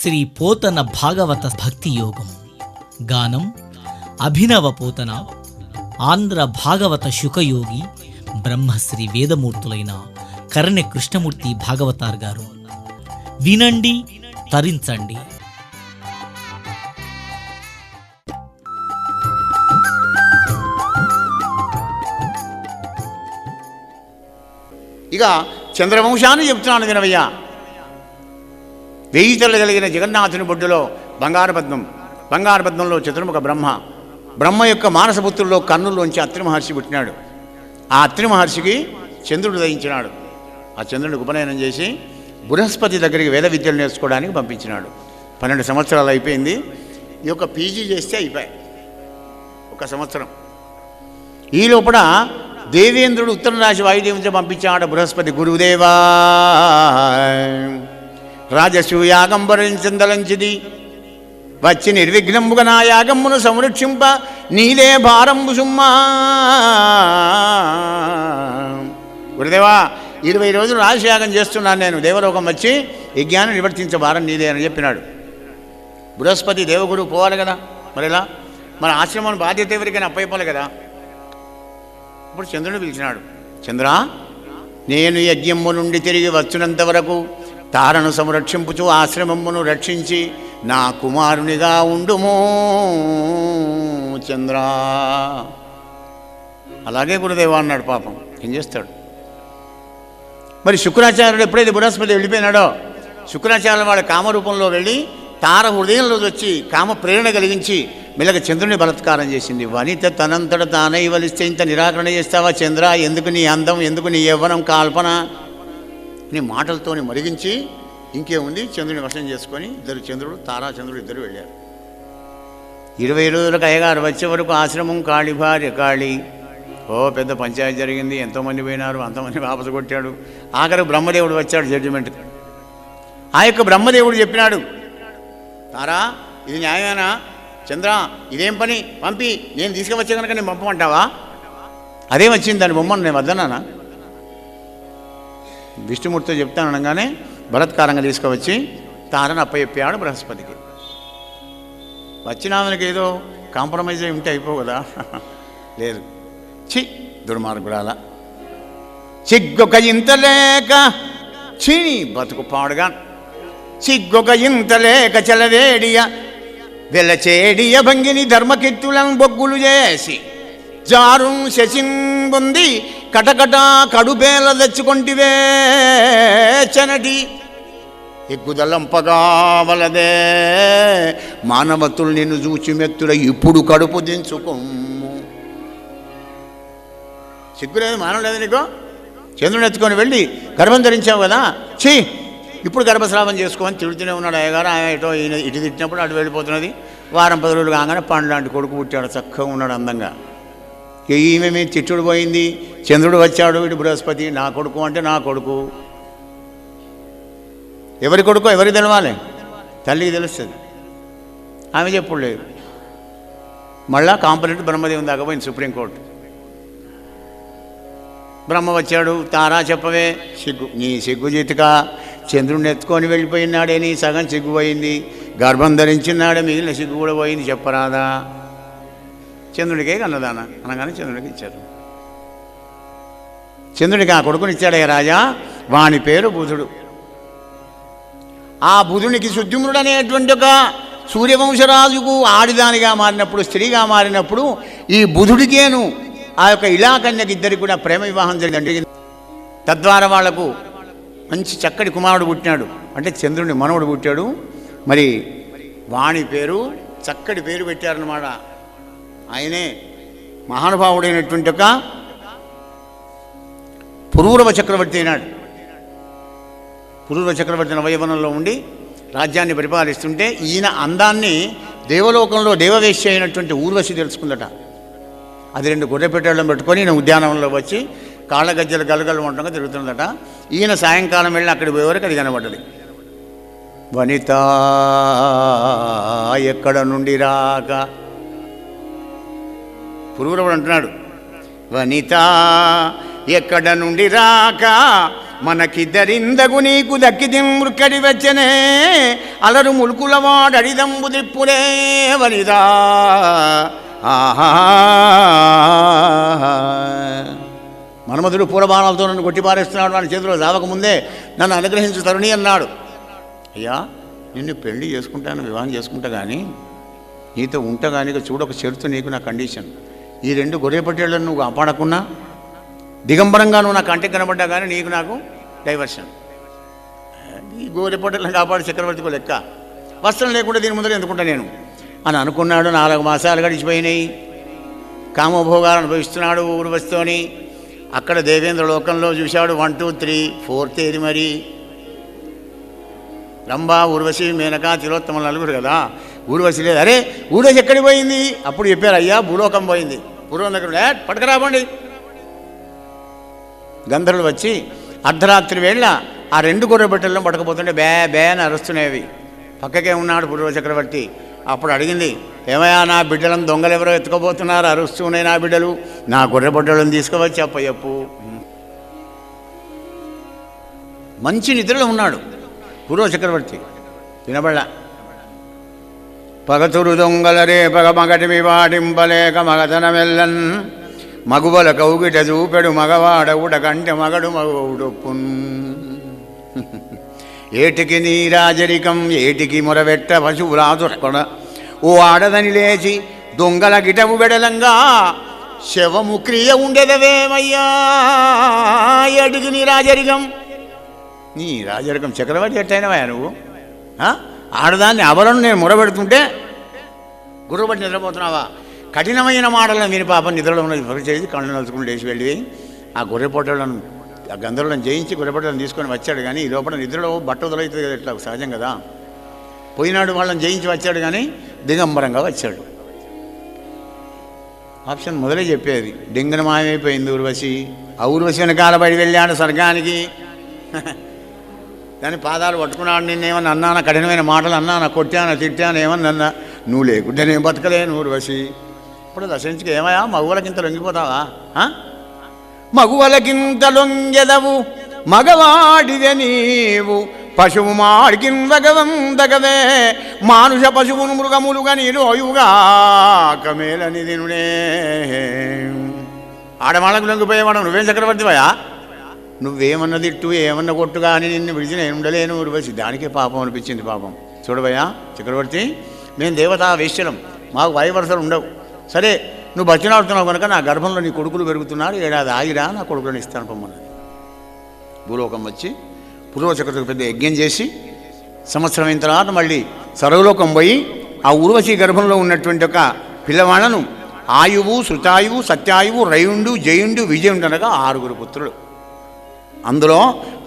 శ్రీ పోతన భాగవత భక్తి యోగం. గానం అభినవ పోతన, ఆంధ్ర భాగవత శుకయోగి, బ్రహ్మశ్రీ వేదమూర్తులైన కరణె కృష్ణమూర్తి భాగవతార్ గారు. వినండి, తరించండి. ఇక చంద్రవంశాన్ని చెప్తున్నాను వినవయ్యా. 1000 తలలు కలిగిన జగన్నాథుని బొడ్డులో బంగారు పద్మంలో చతుర్ముఖ బ్రహ్మ యొక్క మానసపుత్రుల్లో కన్నుల్లోంచి అత్రి మహర్షి పుట్టినాడు. ఆ అత్రి మహర్షికి చంద్రుడు దయించినాడు. ఆ చంద్రుడికి ఉపనయనం చేసి బృహస్పతి దగ్గరికి వేద విద్యలు నేర్చుకోవడానికి పంపించినాడు. 12 సంవత్సరాలు అయిపోయింది. ఈ యొక్క పీజీ చేస్తే అయిపోయాయి 1 సంవత్సరం. ఈ లోపల దేవేంద్రుడు ఉత్తర రాశి వాయుదేవునితో పంపించాడు. బృహస్పతి గురుదేవా రాజసూయాగం వరించందలంచిది వచ్చి నిర్విఘ్నంబుగా నా యాగమ్మును సంరక్షింప నీలే భారంబు సుమ్మా. గురుదేవా 20 రోజులు రాజయాగం చేస్తున్నాను నేను, దేవలోకం వచ్చి యజ్ఞాన్ని నివర్తించే భారం నీదే అని చెప్పినాడు. బృహస్పతి దేవగురు పోవాలి కదా, మరి ఇలా మన ఆశ్రమం బాధ్యత ఎవరికైనా అప్పయిపోవాలి కదా. ఇప్పుడు చంద్రుని పిలిచినాడు. చంద్ర, నేను యజ్ఞమ్ము నుండి తిరిగి వచ్చినంత వరకు తారను సంరక్షింపుచు ఆశ్రమమును రక్షించి నా కుమారునిగా ఉండుము చంద్ర. అలాగే గురుదేవా అన్నాడు. పాపం ఏం చేస్తాడు మరి. శుక్రాచార్యుడు ఎప్పుడైతే బృహస్పతి వెళ్ళిపోయినాడో, శుక్రాచార్యుడు వాడి కామరూపంలో వెళ్ళి తార హృదయంలో వచ్చి కామ ప్రేరణ కలిగించి మెల్లగా చంద్రుని బలత్కారం చేసింది. వనిత తనంతట తానై వలిస్తే ఇంత నిరాకరణ చేస్తావా చంద్ర? ఎందుకు నీ అందం, ఎందుకు నీ యవ్వనం, కాల్పన నీ మాటలతోని మరిగించి ఇంకేముంది చంద్రుని వశం చేసుకొని చంద్రుడు తారాచంద్రుడు ఇద్దరు వెళ్ళారు. 20 రోజులకు అయ్యగారు వచ్చే వరకు ఆశ్రమం కాళీ భార్య కాళీ. పెద్ద పంచాయతీ జరిగింది, ఎంతోమంది పోయినారు, అంతమంది వాపసు కొట్టాడు. ఆఖరు బ్రహ్మదేవుడు వచ్చాడు జడ్జిమెంట్. ఆ యొక్క బ్రహ్మదేవుడు చెప్పినాడు, తారా ఇది న్యాయమేనా? చంద్ర ఇదేం పని, పంపి నేను తీసుకువచ్చే కనుక నేను పంపమంటావా? అదే వచ్చింది, దాని బొమ్మను నేను వద్దన్నానా? విష్ణుమూర్తితో చెప్తాను అనగానే బలత్కారంగా తీసుకువచ్చి తారను అప్పచెప్పాడు బృహస్పతికి. వచ్చినామనికి ఏదో కాంప్రమైజ్ అయి ఉంటే అయిపో కదా. లేదు, దుర్మార్గురాల చిగ్గొక ఇంత లేక చీని బతుకు పాడుగా చిగ్గొక ఇంత లేక చెలవేడియ వెలచేడియ భంగిని ధర్మకీర్తులను బొగ్గులు చేసి జారు శశిన్ పొంది కటకట కడుపేల తెచ్చుకొంటివే చనటి ఎగ్గుదలంపగా వలదే మానవతులు నిన్ను చూచి మెత్తుడ ఇప్పుడు కడుపు దించుకొమ్ము. సిగ్గులేదు, మానవ లేదు నీకు? చంద్రుని ఎత్తుకొని వెళ్ళి గర్భం ధరించావు కదా, ఇప్పుడు గర్భస్రావం చేసుకోమని తిడుతూనే ఉన్నాడు అయ్యగారు. ఎటో ఈయన ఇటు తిట్టినప్పుడు అటు వెళ్ళిపోతున్నది. వారం 10 రోజులు కాగానే పండు లాంటి కొడుకు పుట్టాడు, చక్కగా ఉన్నాడు అందంగా. ఈమె తిట్టుడు పోయింది, చంద్రుడు వచ్చాడు. ఇటు బృహస్పతి నా కొడుకు అంటే నా కొడుకు. ఎవరి కొడుకో ఎవరికి తెలవాలి? తల్లికి తెలుస్తుంది. ఆమె చెప్పుడు లేదు. మళ్ళా కాంపనెంట్ బ్రహ్మదేవుని దాకా పోయింది సుప్రీంకోర్టు. బ్రహ్మ వచ్చాడు, తారా చెప్పవే. నీ సిగ్గు జీతిక చంద్రుడిని ఎత్తుకొని వెళ్ళిపోయినాడే, నీ సగం సిగ్గు పోయింది. గర్భం ధరించినాడే, మిగిలిన సిగ్గు కూడా పోయింది, చెప్పరాదా? చంద్రుడికే కన్నదాన అనగానే చంద్రుడికి ఇచ్చారు. చంద్రుడికి ఆ కొడుకునిచ్చాడే రాజా, వాని పేరు బుధుడు. ఆ బుధునికి సుద్యుమ్నుడు అనేటువంటి ఒక సూర్యవంశరాజుకు ఆడిదానిగా మారినప్పుడు, స్త్రీగా మారినప్పుడు ఈ బుధుడికేను ఆ యొక్క ఇలాకన్యకి ఇద్దరికి కూడా ప్రేమ వివాహం జరిగింది. తద్వారా వాళ్లకు మంచి చక్కటి కుమారుడు పుట్టినాడు, అంటే చంద్రుని మనవుడు పుట్టాడు. మరి వాణి పేరు చక్కటి పేరు పెట్టారన్నమాట. ఆయనే మహానుభావుడైనటువంటి ఒక పురూరవ చక్రవర్తి అయినాడు. పురూరవ చక్రవర్తి నవయవనంలో ఉండి రాజ్యాన్ని పరిపాలిస్తుంటే ఈయన అందాన్ని దేవలోకంలో దేవవేశ్య అయినటువంటి ఊర్వశి తెలుసుకుందట. అది 2 గొర్రెపెట్టెలను పెట్టుకొని ఈయన ఉద్యానవనంలో వచ్చి కాళ్ళ గజ్జలు గలగలు వంటంగా తిరుగుతుందట. ఈయన సాయంకాలం వెళ్ళి అక్కడికి పోయేవరకు అది కనబడ్డది. వనిత ఎక్కడ నుండి రాక, పురూరవుడు అంటున్నాడు, వనిత ఎక్కడ నుండి రాక మనకిద్దరిందగు నీకు దక్కిది మృక్కడి వచ్చనే అలరు ములుకులవాడు అడిదంబు దిప్పులే వనిదా ఆహా. మన్మధుడు పూలబాణాలతో నన్ను కొట్టిపారేస్తున్నాడు, వాని చేతిలో జావకముందే నన్ను అనుగ్రహించు తరుణి అన్నాడు. అయ్యా, నిన్ను పెళ్లి చేసుకుంటాను, వివాహం చేసుకుంటా, కానీ నీతో ఉంటా కానీ చూడొక చెడుతూ నీకు నా కండిషన్. ఈ 2 గొర్రెపట్టేళ్లను నువ్వు కాపాడకున్నా, దిగంబరంగా నువ్వు నా కంటికి కనబడ్డా కానీ నీకు నాకు డైవర్షన్. ఈ గొర్రెపట్టేళ్ళని కాపాడు చక్రవర్తికి లెక్క. వస్త్రం లేకుండా దీని ముందర ఎందుకుంటా నేను అని అనుకున్నాడు. 4 మాసాలు గడిచిపోయినాయి. కామభోగాలు అనుభవిస్తున్నాడు ఊర్వశితోని. అక్కడ దేవేంద్ర లోకంలో చూశాడు 1 2 3 4th ఏది మరి? రంభా, ఊర్వశి, మేనక, తిలోత్తమ 4 కదా. ఊర్వశి లేదు. అరే ఊర్వశి ఎక్కడికి పోయింది? అప్పుడు చెప్పారు, అయ్యా భూలోకం పోయింది. పూర్వం దగ్గర పట్టుకురాబండి. గంధర్వులు వచ్చి అర్ధరాత్రి వేళ ఆ 2 గొర్రెబట్టలను పట్టుకపోతుంటే బే బే అని అరుస్తున్నాయి. పక్కకే ఉన్నాడు పూర్వ చక్రవర్తి. అప్పుడు అడిగింది, ఏమయ్యా నా బిడ్డలను దొంగలు ఎవరో ఎత్తుకోబోతున్నారు, అరుస్తున్నాయి నా బిడ్డలు, నా గొర్రెబట్టలను తీసుకువచ్చి అప్పయ్యప్పు. మంచి నిద్రలో ఉన్నాడు పూర్వ చక్రవర్తి. వినబడ్డా పగతురు దొంగలరే పగ మగటిమి వాడింపలేక మగతనమెల్లన్ మగువల కౌగిట చూపెడు మగవాడవుడ కంటే మగడు మగవుడొప్పున్. ఏటికి నీ రాజరికం ఏటికి మొరవెట్ట పశువులాదుకొన ఓ ఆడదని లేచి దొంగల గిటవు బెడలంగా శవము క్రియ ఉండేదవేమయ్యా. ఏటికి నీ రాజరికం? నీ రాజరికం చక్రవర్తి ఎట్టయినవా నువ్వు? ఆడదాన్ని అబలను నేను మొరబెడుతుంటే గుర్రబట్టి నిద్రపోతున్నావా? కఠినమైన మాటలను విని పాపం నిద్రలో ఉన్నది పరిచేసి కళ్ళు నలుచుకుని లేచి వెళ్ళి ఆ గొర్రెపోటలను ఆ గంధర్వులను జయించి గొర్రెపోటలను తీసుకొని వచ్చాడు. కానీ ఈ లోపల నిద్రలో బట్ట వదులవుతుంది కదా, ఇట్లా సహజం కదా. పోయినాడు వాళ్ళని జయించి వచ్చాడు, కానీ దిగంబరంగా వచ్చాడు. ఆప్షన్ మొదలే చెప్పేది. డింగన మాయమైపోయింది ఊర్వశి. ఆ ఊర్వశి వెనకాల బయట వెళ్ళాడు స్వర్గానికి. దాని పాదాలు పట్టుకున్నాడు. నిన్నేమన్నా అన్నానా? కఠినమైన మాటలు అన్నానా? కొట్టానా? తిట్టాను? ఏమన్నా అన్నా? నువ్వు లేకుంటే నేను బతకలేను ఊర్వశి. ఇప్పుడు దశించుకు ఏమయ్యా మగువలకింత లొంగిపోతావా? మగువలకింత లొంగెదవు మగవాడివే నీవు పశువు మాడికిన్ వగవందగవే మానుష పశువును మృగములుగా నీరు అయుగా కమేలని దినుడే. ఆడవాళ్ళకు లొంగిపోయేవాడు నువ్వేం చక్రవర్తివయా? నువ్వేమన్నా తిట్టు ఏమన్నా కొట్టుగా అని నిన్ను విడిచి నేను ఉండలేను ఊర్వశి. దానికే పాపం అనిపించింది. పాపం చూడవయ్యా చక్రవర్తి, మేము దేవతా వేశ్యలం, మాకు వాయువరసలు ఉండవు. సరే నువ్వు బతినాడుతున్నావు కనుక నా గర్భంలో నీ కొడుకులు పెరుగుతున్నారు, 1 ఏడాది ఆగిరా, నా కొడుకులను ఇస్తాను పొమ్మన్నది. భూలోకం వచ్చి పూర్వ చక్రవర్తికి పెద్ద యజ్ఞం చేసి సంవత్సరం అయిన తర్వాత మళ్ళీ సర్వలోకం పోయి ఆ ఊర్వశి గర్భంలో ఉన్నటువంటి ఒక పిల్లవాళ్లను ఆయువు, శృతాయువు, సత్యాయువు, రయుండు, జయుండు, విజయుండు అనగా 6 పుత్రులు. అందులో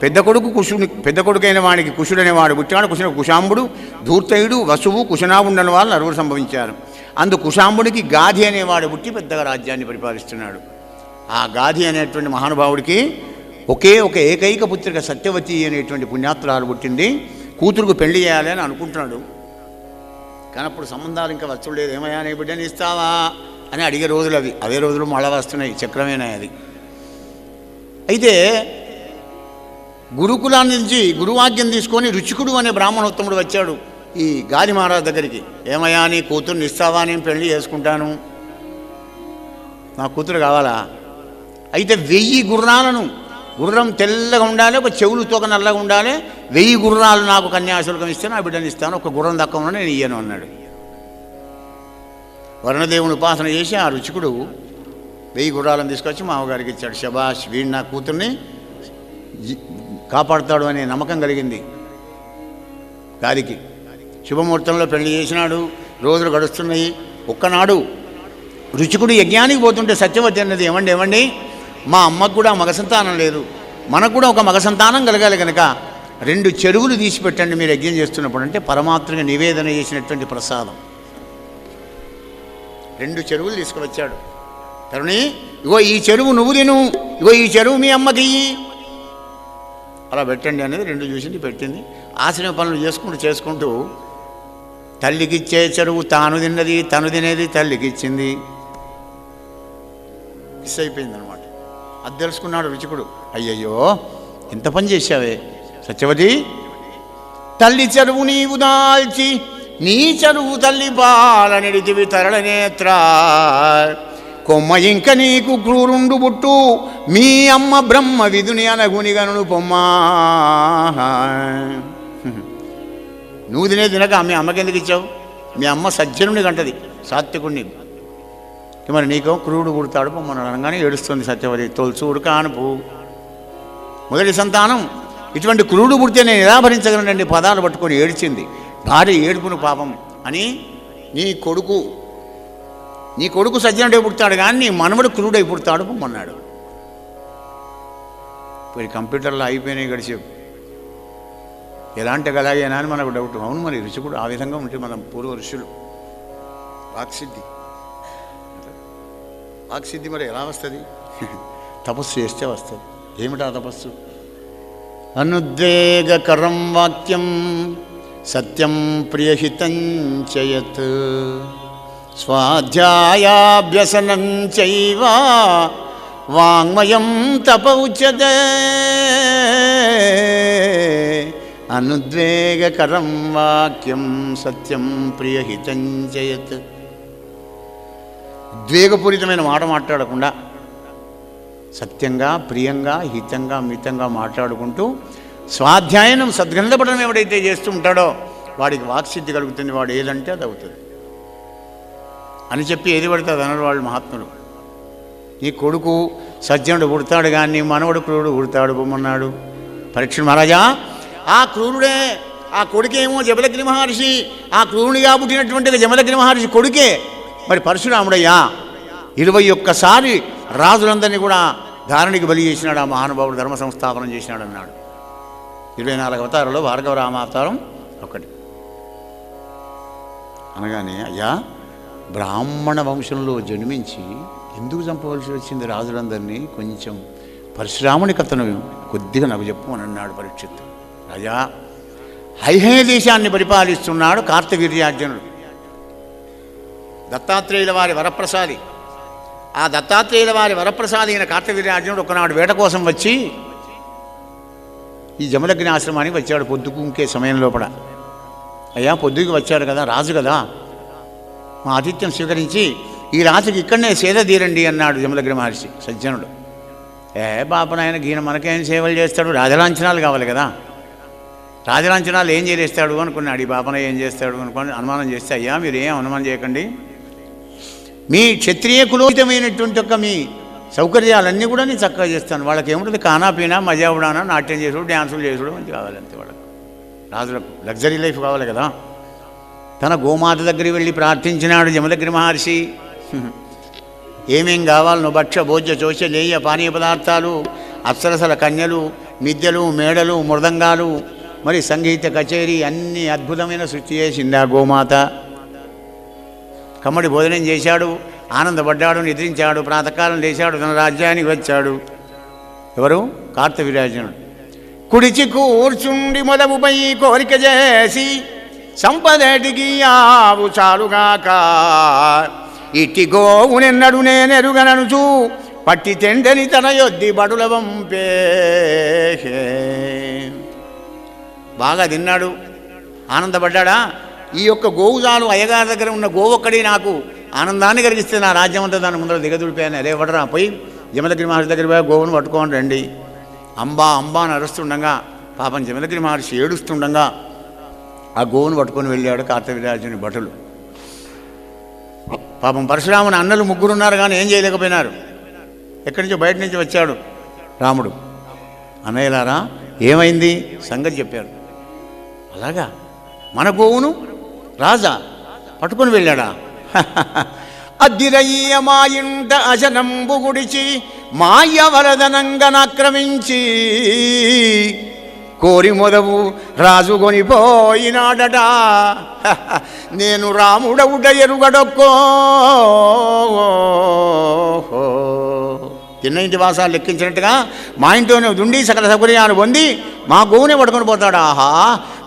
పెద్ద కొడుకైన వాడికి కుశుడు అనేవాడు పుట్టాడు. కుశాంబుడు, ధూర్తయుడు, వసువు, కుశనాభుడు అనే వాళ్ళు 9 సంభవించారు. అందు కుశాంబుడికి గాధి అనేవాడు పుట్టి పెద్దగా రాజ్యాన్ని పరిపాలిస్తున్నాడు. ఆ గాధి అనేటువంటి మహానుభావుడికి ఒకే ఒక ఏకైక పుత్రిక సత్యవతి అనేటువంటి పుణ్యాత్రాలు పుట్టింది. కూతురుకు పెళ్లి చేయాలి అని అనుకుంటున్నాడు. కానీ అప్పుడు సంబంధాలు ఇంకా వచ్చలేదు. ఏమయ్యా నీ బిడ్డని ఇస్తావా అని అడిగే రోజులు అవి. అవే రోజులు మళ్ళా వస్తున్నాయి. చక్రమేనా అది. అయితే గురుకులాన్ని నుంచి గురువాజ్ఞం తీసుకొని రుచికుడు అనే బ్రాహ్మణోత్తముడు వచ్చాడు ఈ గాది మహారాజు దగ్గరికి. ఏమయ్యా నీ కూతుర్ని ఇస్తావా? నేను పెళ్లి చేసుకుంటాను, నా కూతురు కావాలా? అయితే 1000 గుర్రాలను, గుర్రం తెల్లగా ఉండాలి, ఒక చెవులు తోక నల్లగా ఉండాలి, 1000 గుర్రాలు నాకు కన్యాశుల్కం ఇస్తే నా బిడ్డని ఇస్తాను, ఒక గుర్రం దక్కమని నేను ఇయ్యను అన్నాడు. వరుణదేవుని ఉపాసన చేసి ఆ రుచికుడు 1000 గుర్రాలను తీసుకొచ్చి మామగారికి ఇచ్చాడు. శబాష్, వీడు నా కూతుర్ని కాపాడుతాడు అనే నమ్మకం కలిగింది గాదికి. శుభముహూర్తంలో పెళ్లి చేసినాడు. రోజులు గడుస్తున్నాయి. ఒక్కనాడు రుచికుడు యజ్ఞానికి పోతుంటే సత్యవతి అన్నది, ఏమండి మా అమ్మకు కూడా మగ సంతానం లేదు, మనకు కూడా ఒక మగ సంతానం కలగాలి కనుక 2 చెరువులు తీసి పెట్టండి మీరు యజ్ఞం చేస్తున్నప్పుడు. అంటే పరమాత్మగా నివేదన చేసినటువంటి ప్రసాదం. 2 చెరువులు తీసుకువచ్చాడు. తరుణి, ఇగో ఈ చెరువు నువ్వు తిను, ఇగో ఈ చెరువు మీ అమ్మకి అలా పెట్టండి అనేది 2 చూసింది, పెట్టింది. ఆశ్రమ పనులు చేసుకుంటూ తల్లికిచ్చే చెరువు తాను తిన్నది, తను తినేది తల్లికిచ్చింది. మిస్ అయిపోయింది అనమాట. అది తెలుసుకున్నాడు రుచికుడు. అయ్యయ్యో ఎంత పని చేశావే సత్యవతి. తల్లి చెరువు నీవు దాల్చి నీ చెరువు తల్లి పాలనెడితివి తరళ నేత్ర. కొమ్మ ఇంక నీకు క్రూరుండు బుట్టు మీ అమ్మ బ్రహ్మ విధుని అనగుని గనుడు పొమ్మా. నువ్వు తినక మీ అమ్మకి ఎందుకు ఇచ్చావు? మీ అమ్మ సజ్జనుని కంటది, సాత్వికుణ్ణి. మరి నీకో క్రూరుడు పుడతాడు పొమ్మన్నాడు అనగానే ఏడుస్తుంది సత్యవతి. తొలుచూడు కానుపు మొదటి సంతానం ఇటువంటి క్రూరుడు పుడితే నేను నిరాభరించగలనండి పదాలు పట్టుకొని ఏడ్చింది. భార్య ఏడుపును పాపం అని నీ కొడుకు సజ్జనుడే పుడతాడు కానీ నీ మనవడు క్రూరుడై పుడతాడు పొమ్మన్నాడు. ఇప్పుడు కంప్యూటర్లో అయిపోయినాయి గడిచే ఎలాంటి అలాగేనా అని మనకు డౌట్. అవును మరి ఋషికుడు ఆ విధంగా ఉంటే మనం పూర్వ ఋషులు వాక్సిద్ధి మరి ఎలా వస్తుంది? తపస్సు చేస్తే వస్తుంది. ఏమిటా తపస్సు? అనుద్వేగకరం వాక్యం సత్యం ప్రియహితం చయత్ స్వాధ్యాయాభ్యసనం చైవ వాంగ్మయం తప ఉచ్యతే. అనుద్వేగకరం వాక్యం సత్యం ప్రియహితం చయత్. ఉద్వేగపూరితమైన మాట మాట్లాడకుండా సత్యంగా ప్రియంగా హితంగా మితంగా మాట్లాడుకుంటూ స్వాధ్యాయనం సద్గ్రంథపఠనం ఎవడైతే చేస్తూ ఉంటాడో వాడికి వాక్సిద్ధి కలుగుతుంది. వాడు ఏదంటే అది అవుతుంది అని చెప్పి ఏది పడితే అది అన్నారు వాళ్ళు మహాత్ములు. నీ కొడుకు సజ్జనుడు పుడతాడు కానీ నీ మనవడు క్రూరుడు పుడతాడు పొమ్మన్నాడు. పరీక్ష మహారాజా ఆ క్రూరుడే, ఆ కొడుకేమో జమదగ్ని మహర్షి, ఆ క్రూరునిగా పుట్టినటువంటి జమదగ్ని మహర్షి కొడుకే మరి పరశురాముడయ్యా. 21 రాజులందరినీ కూడా ధారణికి బలి చేసినాడు ఆ మహానుభావుడు, ధర్మ సంస్థాపనం చేసినాడు అన్నాడు. 24 అవతారంలో భార్గవ రామావతారం ఒకటి. అనగానే అయ్యా బ్రాహ్మణ వంశంలో జన్మించి ఎందుకు చంపవలసి వచ్చింది రాజులందరినీ? కొంచెం పరశురాముని కథను కొద్దిగా నాకు చెప్పు అని అన్నాడు పరీక్షిత్తు. రాజా హైహయ దేశాన్ని పరిపాలిస్తున్నాడు కార్తవీర్యార్జునుడు, దత్తాత్రేయుల వారి వరప్రసాది. ఆ దత్తాత్రేయుల వారి వరప్రసాది అయిన కార్తవీర్యార్జునుడు ఒకనాడు వేట కోసం వచ్చి ఈ జమదగ్ని ఆశ్రమానికి వచ్చాడు. పొద్దుకు ఇంకే సమయం లోపల. అయ్యా పొద్దుకి వచ్చాడు కదా, రాజు కదా, మా ఆతిథ్యం స్వీకరించి ఈ రాజుకి ఇక్కడనే సేద తీరండి అన్నాడు జమదగ్ని మహర్షి సజ్జనుడు. బాపనాయన గీన మనకేం సేవలు చేస్తాడు, రాజలాంఛనాలు కావాలి కదా, రాజలాంఛనాలు ఏం చేస్తాడు అనుకున్నాడు. ఈ బాపన ఏం చేస్తాడు అనుకుని అనుమానం చేస్తే, అయ్యా మీరు ఏం అనుమానం చేయకండి, మీ క్షత్రియ కులోచితమైనటువంటి యొక్క మీ సౌకర్యాలన్నీ కూడా నేను చక్కగా చేస్తాను. వాళ్ళకి ఏముంటుంది, కానాపీనా మజా ఉడానా, నాట్యం చేసుడు, డ్యాన్సులు చేసుడు మంచి కావాలి అంతే. వాళ్ళకు రాజులకు లగ్జరీ లైఫ్ కావాలి కదా. తన గోమాత దగ్గరికి వెళ్ళి ప్రార్థించినాడు జమదగ్ని మహర్షి. ఏమేం కావాలనో భక్ష్య భోజ్య చోష లేయ పానీయ పదార్థాలు, అప్సరసల కన్యలు, మిద్దెలు, మేడలు, మృదంగాలు, మరి సంగీత కచేరీ అన్ని అద్భుతమైన సృష్టి చేసింది ఆ గోమాత. కమ్మడి భోజనం చేశాడు, ఆనందపడ్డాడు, నిద్రించాడు, ప్రాతకాలం లేచాడు, తన రాజ్యానికి వచ్చాడు. ఎవరు? కార్తవీర్యార్జునుడు. కుడిచి కూర్చుండి మొదవుపై కోరిక చేసి సంపదటికి ఆవు చాలుగాక, ఇట్టి గోవునెన్నడు నేనెరుగననుచు పట్టి తెండని తన యొద్ది బడుల వంపే. బాగా తిన్నాడు, ఆనందపడ్డా. ఈ యొక్క గోవు చాలు, అయ్యగారి దగ్గర ఉన్న గోవు ఒక్కడి నాకు ఆనందాన్ని కలిగిస్తే నా రాజ్యం అంతా దాని ముందర దిగదుడిపోయాను. అదే పడరా పోయి జమదగ్ని మహర్షి దగ్గర పోయి గోవును పట్టుకోని రండి. అంబా అంబా అని అరుస్తుండగా పాపం జమదగ్ని మహర్షి ఏడుస్తుండగా ఆ గోవును పట్టుకొని వెళ్ళాడు కార్తవీర్యార్జుని భటులు. పాపం పరశురాముని అన్నలు 3 ఉన్నారు కానీ ఏం చేయలేకపోయినారు. ఎక్కడి నుంచో బయట నుంచి వచ్చాడు రాముడు. అన్నయ్యలారా ఏమైంది సంగతి చెప్పారు. అలాగా మన గోవును రాజా పట్టుకొని వెళ్ళాడా? అద్దిరయ్య మా ఇంట అశనంబు గుడిచి మాయ వరదనంగనాక్రమించి కోరి మొదవు రాజు కొనిపోయినాడట. నేను రాముడవుట ఎరుగడొక్కో. తిన్న ఇంటి వాసాలు లెక్కించినట్టుగా మా ఇంట్లోనే ఉండి సకల సౌకర్యాలు పొంది మా గోవునే పట్టుకొని పోతాడు. ఆహా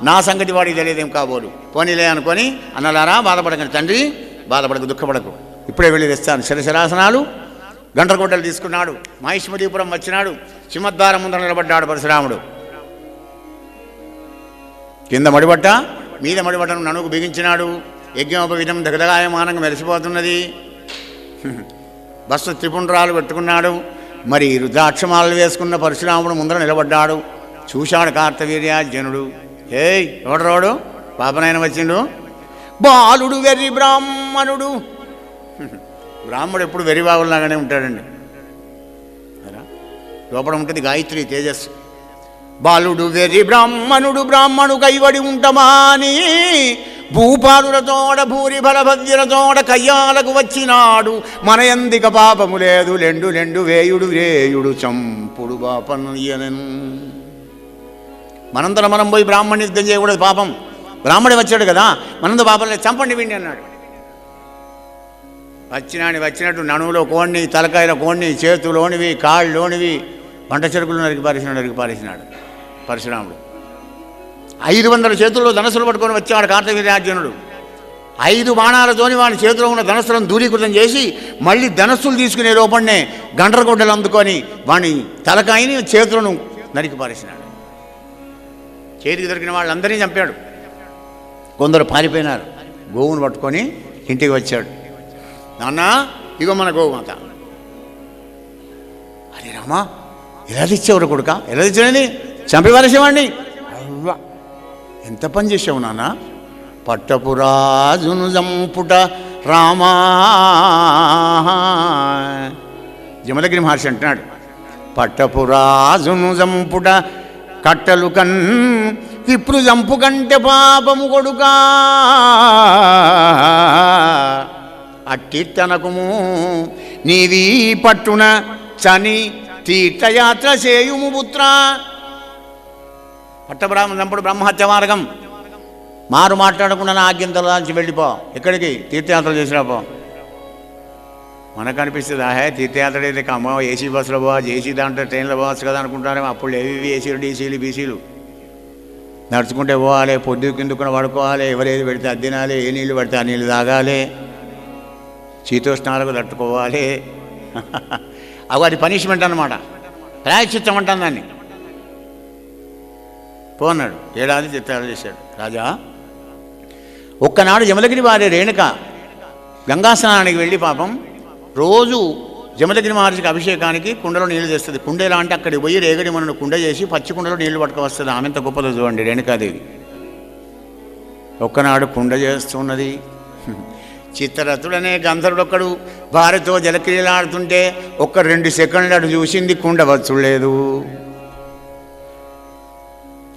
నా సంగతి వాడికి తెలియదేం కాబోలు. పోనీలే అనుకొని, అన్నలారా బాధపడకండి తండ్రి, బాధపడకు, దుఃఖపడకు, ఇప్పుడే వెళ్ళి తెస్తాను శిరశరాసనాలు, గండ్రగొడ్డలు తీసుకున్నాడు, మహిష్మతీపురం వచ్చినాడు, సింహద్వారం ముందర నిలబడ్డాడు పరశురాముడు. కింద మడిబట్ట మీద మడిబట్టను ననుకు బిగించినాడు. యజ్ఞోపవిధం దగదగాయమానంగా మెరిసిపోతున్నది. బస్సు త్రిపుండ్రాలు పెట్టుకున్నాడు. మరి రుద్రాక్షమాలు వేసుకున్న పరశురాముడు ముందర నిలబడ్డాడు. చూశాడు కార్తవీర్యార్జునుడు. ఏయ్ ఎవడరాడు, పాపనైన వచ్చిండు. బాలుడు వెర్రి బ్రాహ్మణుడు. బ్రాహ్మడు ఎప్పుడు వెర్రిబాగులాగానే ఉంటాడండి. లోపల ఉంటుంది గాయత్రి తేజస్సు. బాలుడు వెర్రి బ్రాహ్మణుడు బ్రాహ్మణు కైవడి ఉంటమాని భూపాలులతోడ భూరి బలభద్యులతోడ కయ్యాలకు వచ్చినాడు. మన ఎందిక పాపము లేదు లెండు లెండు వేయుడు రేయుడు చంపుడు బాపనయ్యనను. మనంతరం మనం పోయి బ్రాహ్మణ్ణి యుద్ధం చేయకూడదు, పాపం. బ్రాహ్మణి వచ్చాడు కదా, మనంత పాపం లేదు, చంపండి వీడిని అన్నాడు. వచ్చినట్టు నడువులో కోణ్ణి, తలకాయల కోణ్ణి, చేతులోనివి, కాళ్ళలోనివి, పంట చెరుకులు నరికి పారేసినాడు పరశురాముడు. 500 చేతుల్లో ధనస్సులు పట్టుకొని వచ్చాడు కార్తవీర్యార్జునుడు. 5 బాణాలతోని వాని చేతిలో ఉన్న ధనస్సులను దూరీకృతం చేసి మళ్ళీ ధనస్సులు తీసుకునే లోపలనే గండ్రగొడ్డలు అందుకొని వాని తలకాయని చేతులను నరికి పారేసినాడు. చేతికి దొరికిన వాళ్ళందరినీ చంపాడు. కొందరు పారిపోయినారు. గోవును పట్టుకొని ఇంటికి వచ్చాడు. నాన్న ఇగో మన గోమాత. అరే రామా, ఎలా తెచ్చావురా కొడుక, ఎలా తెచ్చాడని చంపి పారేసేవాడిని. అవ్వ ఎంత పని చేసావు నాన్న. పట్టపురాజును జంపుట రామా. జమదగ్ని మహర్షి అంటున్నాడు, పట్టపురాజును జంపుట కట్టలు కన్ విప్రు జంపు కంటే పాపము కొడుకా. అట్టి తనకుము నీవీ పట్టున చని తీర్థయాత్ర చేయుము పుత్ర. పట్టబ్రాహ్మణ చంపుడు బ్రహ్మహత్య మార్గం. మారు మాట్లాడకుండా నా ఆజ్ఞంతలో నుంచి వెళ్ళిపో. ఎక్కడికి? తీర్థయాత్ర చేసిరాపో. మనకు అనిపిస్తుంది, ఆహే తీర్థయాత్ర అయితే అమ్మ ఏసీ బస్సులో పోవా, ఏసీ దాంట్లో ట్రైన్లో పోవచ్చు కదా అనుకుంటారేమో. అప్పుడు ఏవి ఏసీలు, డీసీలు, బీసీలు. నడుచుకుంటే పోవాలి, పొద్దు కిందుకుని పడుకోవాలి, ఎవరేది పెడితే అది తినాలి, ఏ నీళ్ళు పడితే ఆ నీళ్ళు తాగాలి, శీతోష్ణాలకు తట్టుకోవాలి. అవి అది పనిష్మెంట్ అన్నమాట, ప్రాయశ్చిత్తం అంటాను దాన్ని. పోన్నాడు, 7 ఏళ్ళు తీర్థయాత్ర చేశాడు. రాజా, ఒక్కనాడు జమదగ్ని భార్య రేణుక గంగా స్నానానికి వెళ్ళి పాపం రోజు జమదగ్ని మహర్షికి అభిషేకానికి కుండలో నీళ్లు తెస్తుంది. కుండ ఎలా అంటే అక్కడికి పోయి రేగడి మనను కుండ చేసి పచ్చి కుండలో నీళ్లు పట్టుకువస్తుంది. ఆమెంత గొప్పదో చూడండి రేణుకాదేవి. ఒక్కనాడు కుండ చేస్తున్నది. చిత్తరథుడనే గంధర్వుడొక్కడు భార్యతో జలక్రియలాడుతుంటే 1-2 సెకండ్లు అటు చూసింది, కుండ వచ్చులేదు.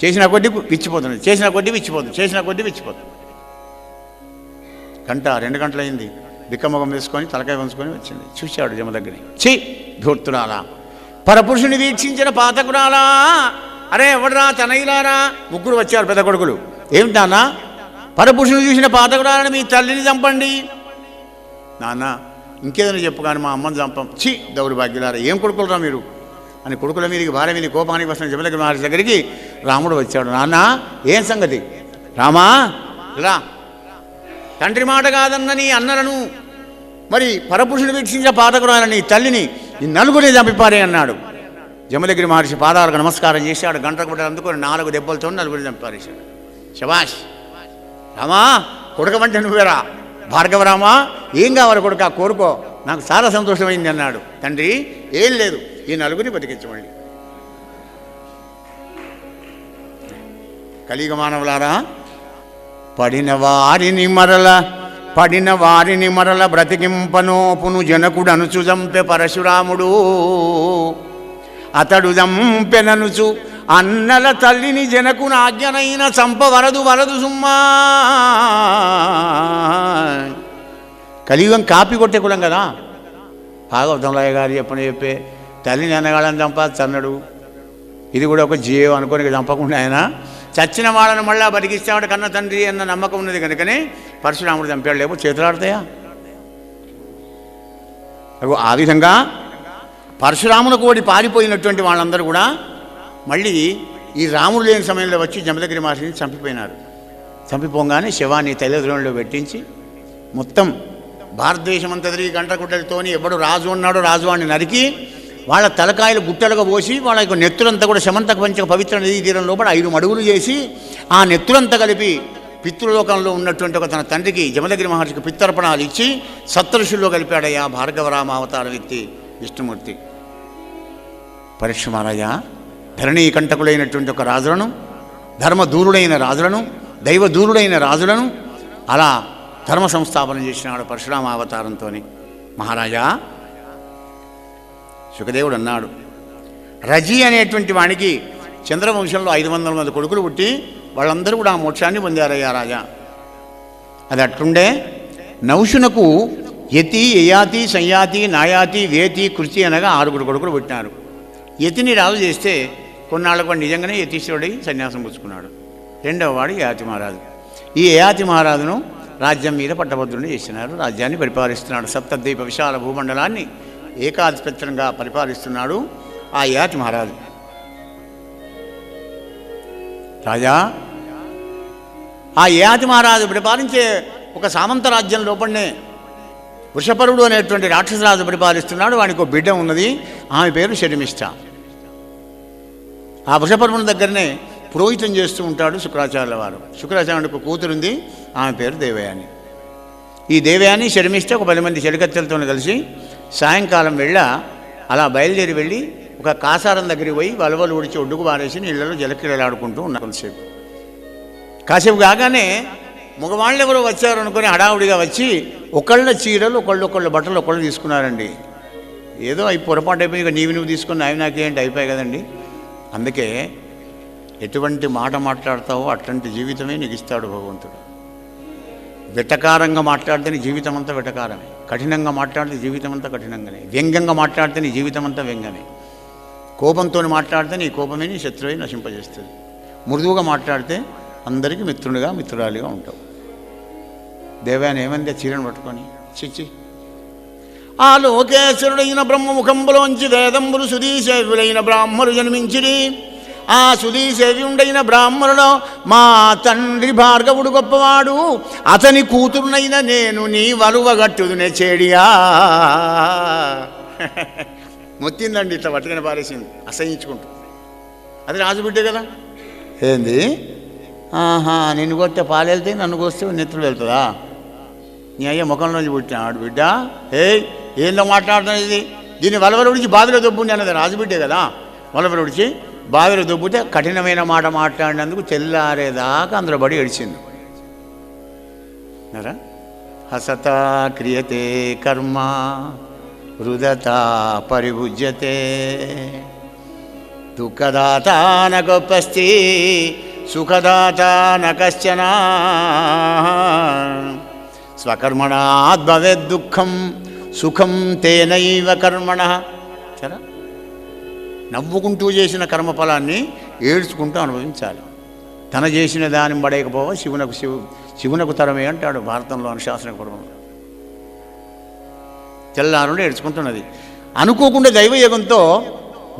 చేసిన కొద్దీ విచ్చిపోతుంది, చేసిన కొద్దీ విచ్చిపోతుంది. గంట 2 గంటలైంది. బిక్కముఖం వేసుకొని తలకాయ వంచుకొని వచ్చింది. చూశాడు జమదగ్ని. ఛీ ధూర్తురాలా, పరపురుషుని వీక్షించిన పాతకురాలా. అరే ఎవడరా తనయులారా, 3 వచ్చారు పెద్ద కొడుకులు. ఏమిటానా, పరపురుషుని చూసిన పాతకురాలని మీ తల్లిని చంపండి. నాన్న ఇంకేదైనా చెప్పు కానీ మా అమ్మని చంపం. ఛీ దౌర్భాగ్యులారా, ఏం కొడుకులరా మీరు అని కొడుకుల మీదకి భార్య మీద కోపానికి వస్తున్న జమదగ్ని మహర్షి దగ్గరికి రాముడు వచ్చాడు. నాన్న ఏం సంగతి? రామా రా, తండ్రి మాట కాదన్న నీ అన్నలను, మరి పరపురుషుడు వీక్షించిన పాతకురాలని నీ తల్లిని ఈ 4 చంపిపారే అన్నాడు. జమదగ్ని మహర్షి పాదాలకు నమస్కారం చేశాడు. గంటకు అందుకొని 4 దెబ్బలతో 4 చంపారేశాడు. శబాష్ రామా, కొడుకమంటే నువ్వేరా భార్గవరామా, ఏం కావాలి కొడుక, కోరుకో, నాకు చాలా సంతోషమైంది అన్నాడు. తండ్రి ఏం లేదు, ఈ 4 బతికించమండి. కలియుగ మానవులారా, పడిన వారిని మరల బ్రతికింపనోపును జనకుడు అనుచు చంపె పరశురాముడు. అతడు చంపెననుచు అన్నల తల్లిని జనకుని ఆజ్ఞనైన వరదు సుమ్మా. కలియుగం కాపీ కొట్టే కులం కదా. భాగవతంలో గారు చెప్పే తల్లిని అన్నగాళ్ళని చంపచ్చు అన్నాడు. ఇది కూడా ఒక జీవం అనుకోని చంపకుండా ఆయన చచ్చిన వాళ్ళను మళ్ళా బతికిస్తాడు కన్న తండ్రి అన్న నమ్మకం ఉన్నది కనుకనే పరశురాముడు చంపాడు. లేకపోతే చేతులాడతాయా? ఆ విధంగా పరశురామును కోడి పారిపోయినటువంటి వాళ్ళందరూ కూడా మళ్ళీ ఈ రాముడు లేని సమయంలో వచ్చి జమదగ్ని మహర్షిని చంపిపోయినారు. చంపిపోగానే శవాన్ని తల్లిదండ్రులలో పెట్టించి మొత్తం భారతదేశం అంతా తిరిగి గంటగుడ్డలతోని ఎవడు రాజు ఉన్నాడో రాజువాడిని నరికి వాళ్ళ తలకాయలు గుట్టలుగా పోసి వాళ్ళ యొక్క నెత్తులంతా కూడా శమంతక పంచక పవిత్ర నదీ తీరం లోపల 5 మడుగులు చేసి ఆ నెత్తులంతా కలిపి పితృలోకంలో ఉన్నటువంటి ఒక తన తండ్రికి జమదగిరి మహర్షికి పిత్తర్పణాలు ఇచ్చి సప్తఋషుల్లో కలిపాడయ్యా భార్గవరామ అవతార వ్యక్తి విష్ణుమూర్తి. పరీక్ష మహారాజా ధరణీ కంటకులైనటువంటి ఒక రాజులను, ధర్మదూరుడైన రాజులను, దైవదూరుడైన రాజులను అలా ధర్మ సంస్థాపన చేసినాడు పరశురామ అవతారంతో. మహారాజా శుకదేవుడు అన్నాడు, రజీ అనేటువంటి వానికి చంద్రవంశంలో 500 మంది కొడుకులు పుట్టి వాళ్ళందరూ కూడా ఆ మోక్షాన్ని పొందారయ్యా రాజా. అది అట్లుండే నౌషునకు యతి, యయాతి, సంయాతి, నాయాతి, వేతి, కృతి అనగా 6 కొడుకులు పుట్టినారు. యతిని రాజు చేస్తే కొన్నాళ్ళకు వాడు నిజంగానే యతీశ్వరుడై సన్యాసం పుచ్చుకున్నాడు. రెండవ వాడు యయాతి మహారాజు. ఈ యయాతి మహారాజును రాజ్యం మీద పట్టభద్రుని చేసినారు. రాజ్యాన్ని పరిపాలిస్తున్నాడు. సప్తద్వీప విశాల భూమండలాన్ని ఏకాధిపత్యంగా పరిపాలిస్తున్నాడు ఆ యయాతి మహారాజు. రాజా ఆ యయాతి మహారాజు పరిపాలించే ఒక సామంత రాజ్యం లోపలనే వృషపరుడు అనేటువంటి రాక్షసరాజు పరిపాలిస్తున్నాడు. వానికి ఒక బిడ్డ ఉన్నది, ఆమె పేరు శర్మిష్ఠ. ఆ వృషపరుని దగ్గరనే పురోహితం చేస్తూ ఉంటాడు శుక్రాచార్యుల వారు. శుక్రాచార్యుడికి కూతురుంది, ఆమె పేరు దేవయాని. ఈ దేవయాని శర్మిష్ఠ ఒక 10 మంది చెలికత్తెలతో కలిసి సాయంకాలం అలా బయలుదేరి వెళ్ళి ఒక కాసారం దగ్గరికి పోయి వలవలు ఉడిచి ఒడ్డుకు పారేసి నీళ్ళలో జలక్రీడలాడుకుంటూ ఉన్నారు. కాసేపు కాగానే మగవాళ్ళు ఎవరో వచ్చారు అనుకుని హడావుడిగా వచ్చి ఒకళ్ళ చీరలు ఒకళ్ళొకళ్ళ బట్టలు ఒకళ్ళు తీసుకున్నారండి. ఏదో అవి పొరపాటు అయిపోయి ఇక నువ్వు తీసుకుని అవి నాకేంటి అయిపోయాయి కదండి. అందుకే ఎటువంటి మాట మాట్లాడతావో అట్లాంటి జీవితమే నీకు ఇస్తాడు భగవంతుడు. వెటకారంగా మాట్లాడితే నీ జీవితం అంతా వెటకారమే, కఠినంగా మాట్లాడితే జీవితం అంతా కఠినంగానే, వ్యంగ్యంగా మాట్లాడితే నీ జీవితం అంతా వ్యంగ్యమే, కోపంతో మాట్లాడితే నీ కోపమే నీ శత్రువే నశింపజేస్తుంది, మృదువుగా మాట్లాడితే అందరికీ మిత్రునిగా మిత్రురాలిగా ఉంటావు. దేవాన్ని ఏమంది చీరను పట్టుకొని చిచ్చి ఆ లోకేశ్వరుడైన బ్రహ్మముఖంబులోంచి వేదంబులు సుధీసేవులైన బ్రాహ్మలు జన్మించిరి. ఆ సుధీసేవ్యుండైన బ్రాహ్మణుడు మా తండ్రి భార్గవుడు గొప్పవాడు, అతని కూతురునైన నేను నీ వలువగట్టుదునే చేడియా. మొత్తిందండి, ఇట్లా పట్టుకుని పారేసింది అసహించుకుంటూ. అది రాజుబిడ్డే కదా. ఏంది ఆహా, నిన్ను కొట్టే పాలు వెళ్తాయి, నన్ను కోస్తే నెత్తులు వెళ్తుందా? నీ అయ్యే ముఖంలోంచి పుట్టినాడు బిడ్డ. ఏందో మాట్లాడుతున్నది ఇది, దీన్ని వలవలుడిచి బావిలో దొబ్బుండి అన్నది రాజుబిడ్డే కదా. వలవలుడిచి బావిలో దొబ్బితే కఠినమైన మాట మాట్లాడినందుకు తెల్లారేదాకా అందులో బడి ఏడిచింది. హసతా క్రియతే కర్మ హృదత పరిభుజ్యతే దుఃఖదాత న గొప్పస్తి సుఖదాత న కశ్చన స్వకర్మణాద్ భవేద్ దుఃఖం సుఖం తేనైవ కర్మణ. సరే, నవ్వుకుంటూ చేసిన కర్మఫలాన్ని ఏడ్చుకుంటూ అనుభవించాలి. తన చేసిన దాన్ని పడేయకపోవా శివునకు తరమే అంటాడు భారతంలో అనుశాసన పర్వంలో. తెల్లారుండి ఏడ్చుకుంటున్నది. అనుకోకుండా దైవయోగంతో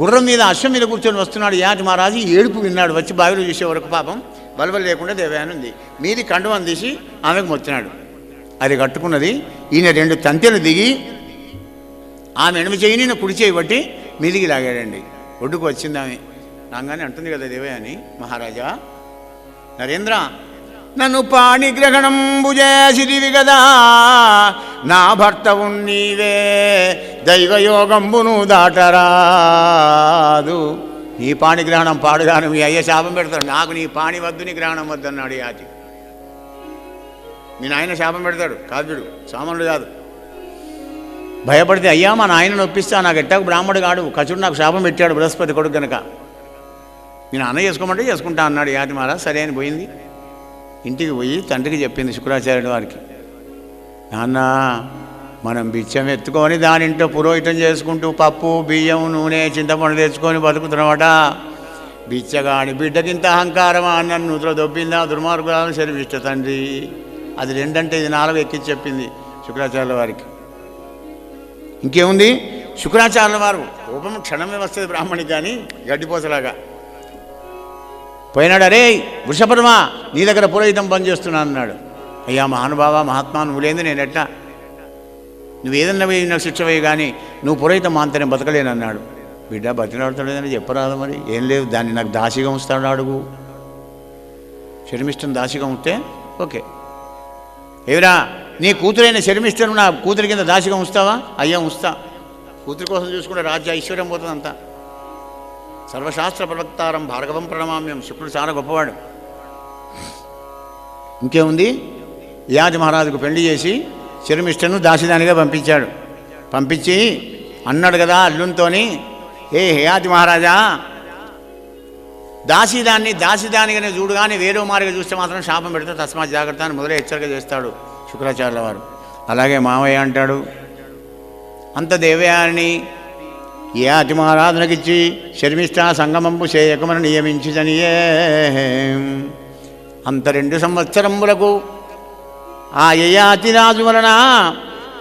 గుర్రం మీద అశ్వం మీద కూర్చొని వస్తున్నాడు యాటి మహారాజు. ఏడుపు విన్నాడు. వచ్చి బావిలో చూసే వరకు పాపం బలబలు లేకుండా దేవయాని ఉంది. మీది కండువని తీసి ఆమెకు మొత్తినాడు. అది కట్టుకున్నది. ఈయన 2 తంతెలు దిగి ఆమె ఎడమ చేయిని కుడి చేయి బట్టి మీదికి లాగాడండి. ఒడ్డుకు వచ్చింది ఆమె. రాగానే అంటుంది కదా దేవయాని, మహారాజా నరేంద్ర, నన్ను పాణిగ్రహణంబు చేసిదివి కదా, నా భర్తవు నీవే, దైవయోగంబును దాటరాదు. నీ పాణిగ్రహణం పాడుగాను మీ అయ్య శాపం పెడతాడు. నాకు నీ పాణి వద్దు, నీ గ్రహణం వద్దు అన్నాడు యాతి. మీ నాయన శాపం పెడతాడు, కావ్యుడు సామానుడు కాదు. భయపడితే అయ్యా మా నాయనను ఒప్పిస్తా, నాకు ఎట్టాకు బ్రాహ్మడు కాడు, కచుడు నాకు శాపం పెట్టాడు బృహస్పతి కొడుకు కనుక, నేను అన్న చేసుకోమంటే చేసుకుంటా అన్నాడు యాతి మహారాజ్. సరే అని పోయింది. ఇంటికి పోయి తండ్రికి చెప్పింది శుక్రాచార్యుడు వారికి, నాన్న మనం బిచ్చం ఎత్తుకొని దానింట్లో పురోహితం చేసుకుంటూ పప్పు బియ్యం నూనె చింతపండు తెచ్చుకొని బతుకుతున్నామట. బిచ్చగాని బిడ్డకింత అహంకారమా అన్న నూతులో దొబ్బిందా దుర్మార్గురాలను శర్మిష్ఠ తండ్రి. అది 2 అంటే ఇది 4 ఎక్కించి చెప్పింది శుక్రాచార్యుల వారికి. ఇంకేముంది, శుక్రాచార్యుల వారు కోపం క్షణమే వస్తుంది బ్రాహ్మణికి, కానీ గడ్డిపోసలాగా పోయినాడు. అరే వృషపర్మా, నీ దగ్గర పురోహితం పని చేస్తున్నాను అన్నాడు. అయ్యా మహానుభావ మహాత్మా, నువ్వు లేని నేను ఎట్లా నువ్వు ఏదన్నా వేయి నాకు శిక్ష వేయి, కానీ నువ్వు పురోహిత మాంతనే బతకలేనన్నాడు. బిడ్డ బతిలాడుతాడేదని చెప్పరాదు, మరి ఏం లేదు, దాన్ని నాకు దాసిగా ఉంచుతాడు అడుగు. శర్మిష్టను దాసిగా ఉంటే ఓకే. ఏవిరా నీ కూతురైన శర్మిష్టను నా కూతురి కింద దాసిగా ఉంచుతావా? అయ్యా ఉంచుతా. కూతురి కోసం చూసుకుంటే రాజ్య ఐశ్వర్యం పోతుంది అంతా. సర్వశాస్త్ర ప్రవక్తారం భార్గవం ప్రణమామ్యం. శుక్రుడు చాలా గొప్పవాడు. ఇంకేముంది, యయాతి మహారాజుకు పెళ్లి చేసి శర్మిష్టను దాసిదానిగా పంపించాడు. పంపించి అన్నాడు కదా అల్లునితోని, ఏ యయాతి మహారాజా, దాసిదానిగానే చూడు, కానీ వేరే మారిగా చూస్తే మాత్రం శాపం పెడితే తస్మాత్ జాగ్రత్త అని మొదలై హెచ్చరిక చేస్తాడు శుక్రాచార్యుల వారు. అలాగే మామయ్య అంటాడు. అంత దేవయాని యయాతి మహారాజునకిచ్చి శర్మిష్ట సంగమంపు చేయకమని నియమించుచనియే. అంత 2 సంవత్సరములకు ఆ యయాతి రాజు వలన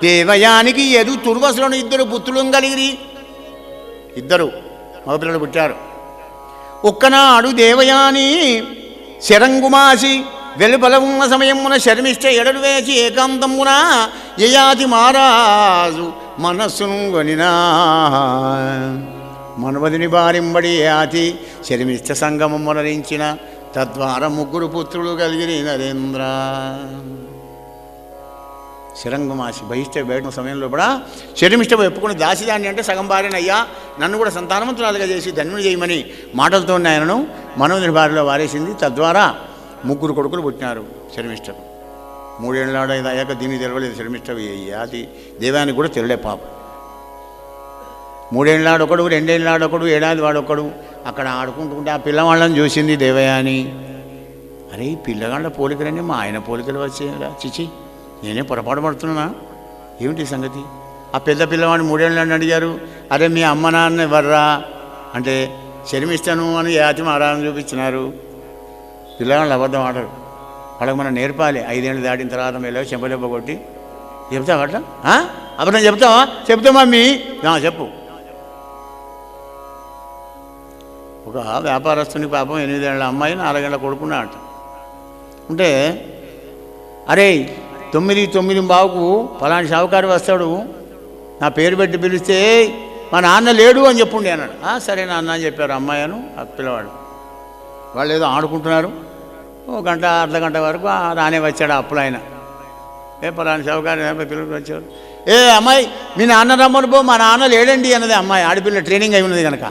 దేవయానికి ఎదు తుర్వసులను 2 పుత్రులు కలిగిరి. 2 మగపిల్లలు పుట్టారు. ఒక్కనాడు దేవయాని శరంగుమాసి వెలుపల ఉన్న సమయమున శర్మిష్ట ఎడలు వేసి ఏకాంతమున యయాతి మహారాజు మనస్సును గనినా. మనవదిని బారింబడి యయాతి శర్మిష్ట సంగమమునరించిన. తద్వారా 3 పుత్రులు కలిగిరి నరేంద్ర. శరంగుమాసి బయట సమయంలో కూడా శర్మిష్ట ఒప్పుకుని దాసిదాన్ని అంటే సగం భార్యనయ్యా, నన్ను కూడా సంతానవంతురాలుగా చేసి ధన్యుడు చేయమని మాటలతో ఆయనను మనోదిని భార్యలో వారేసింది. తద్వారా 3 కొడుకులు పుట్టినారు శర్మిష్టకు. 3 ఏళ్ళ ఇది అయ్యాక దీనికి తెలవలేదు శర్మిష్ట యయాతి దేవానికి కూడా తెలియలే పాపం. 3 ఏళ్ళాడు ఒకడు, 2 ఏళ్ళాడు ఒకడు, 7 ఏళ్ళ వాడొకడు. అక్కడ ఆడుకుంటుంటే ఆ పిల్లవాళ్ళని చూసింది దేవయాని. అరే ఈ పిల్లగాళ్ళ పోలికలన్నీ మా ఆయన పోలికలు వచ్చేరా, చిచి నేనే పొరపాటు పడుతున్నా, ఏమిటి సంగతి? ఆ పెద్ద పిల్లవాడిని 3 ఏళ్ళని అడిగారు. అరే మీ అమ్మ నాన్న ఎవర్రా అంటే శర్మిష్టను అని యయాతి మహారాజును చూపించినారు. పిల్లగాళ్ళు అబద్ధం ఆడరు, వాళ్ళకి మనం నేర్పాలి. 5 ఏళ్ళు దాటిన తర్వాత మెల్లగా చెంపదెబ్బ కొట్టి చెప్తావా అట్లా? అబద్ధం చెప్తావా? చెప్తా మమ్మీ. చెప్పు. ఒక వ్యాపారస్తుని పాపం 8 ఏళ్ళ అమ్మాయి 4 ఏళ్ళ కొడుకున్నాడు. ఉంటే అరే 9:09 ఫలాని షావుకారు వస్తాడు, నా పేరు పెట్టి పిలిస్తే మా నాన్న లేడు అని చెప్పుండి అన్నాడు. సరే నాన్న అని చెప్పారు అమ్మాయిను ఆ పిల్లవాడు. వాళ్ళు ఏదో ఆడుకుంటున్నారు. 1 గంట అర్ధగంట వరకు రానే వచ్చాడు అప్పులు ఆయన. ఫలాని షావుకారు పిల్లలు వచ్చారు. అమ్మాయి మీ నాన్న రమ్మను పో, మా నాన్న లేడండి అన్నది అమ్మాయి. ఆడపిల్ల ట్రైనింగ్ అయి ఉన్నది కనుక.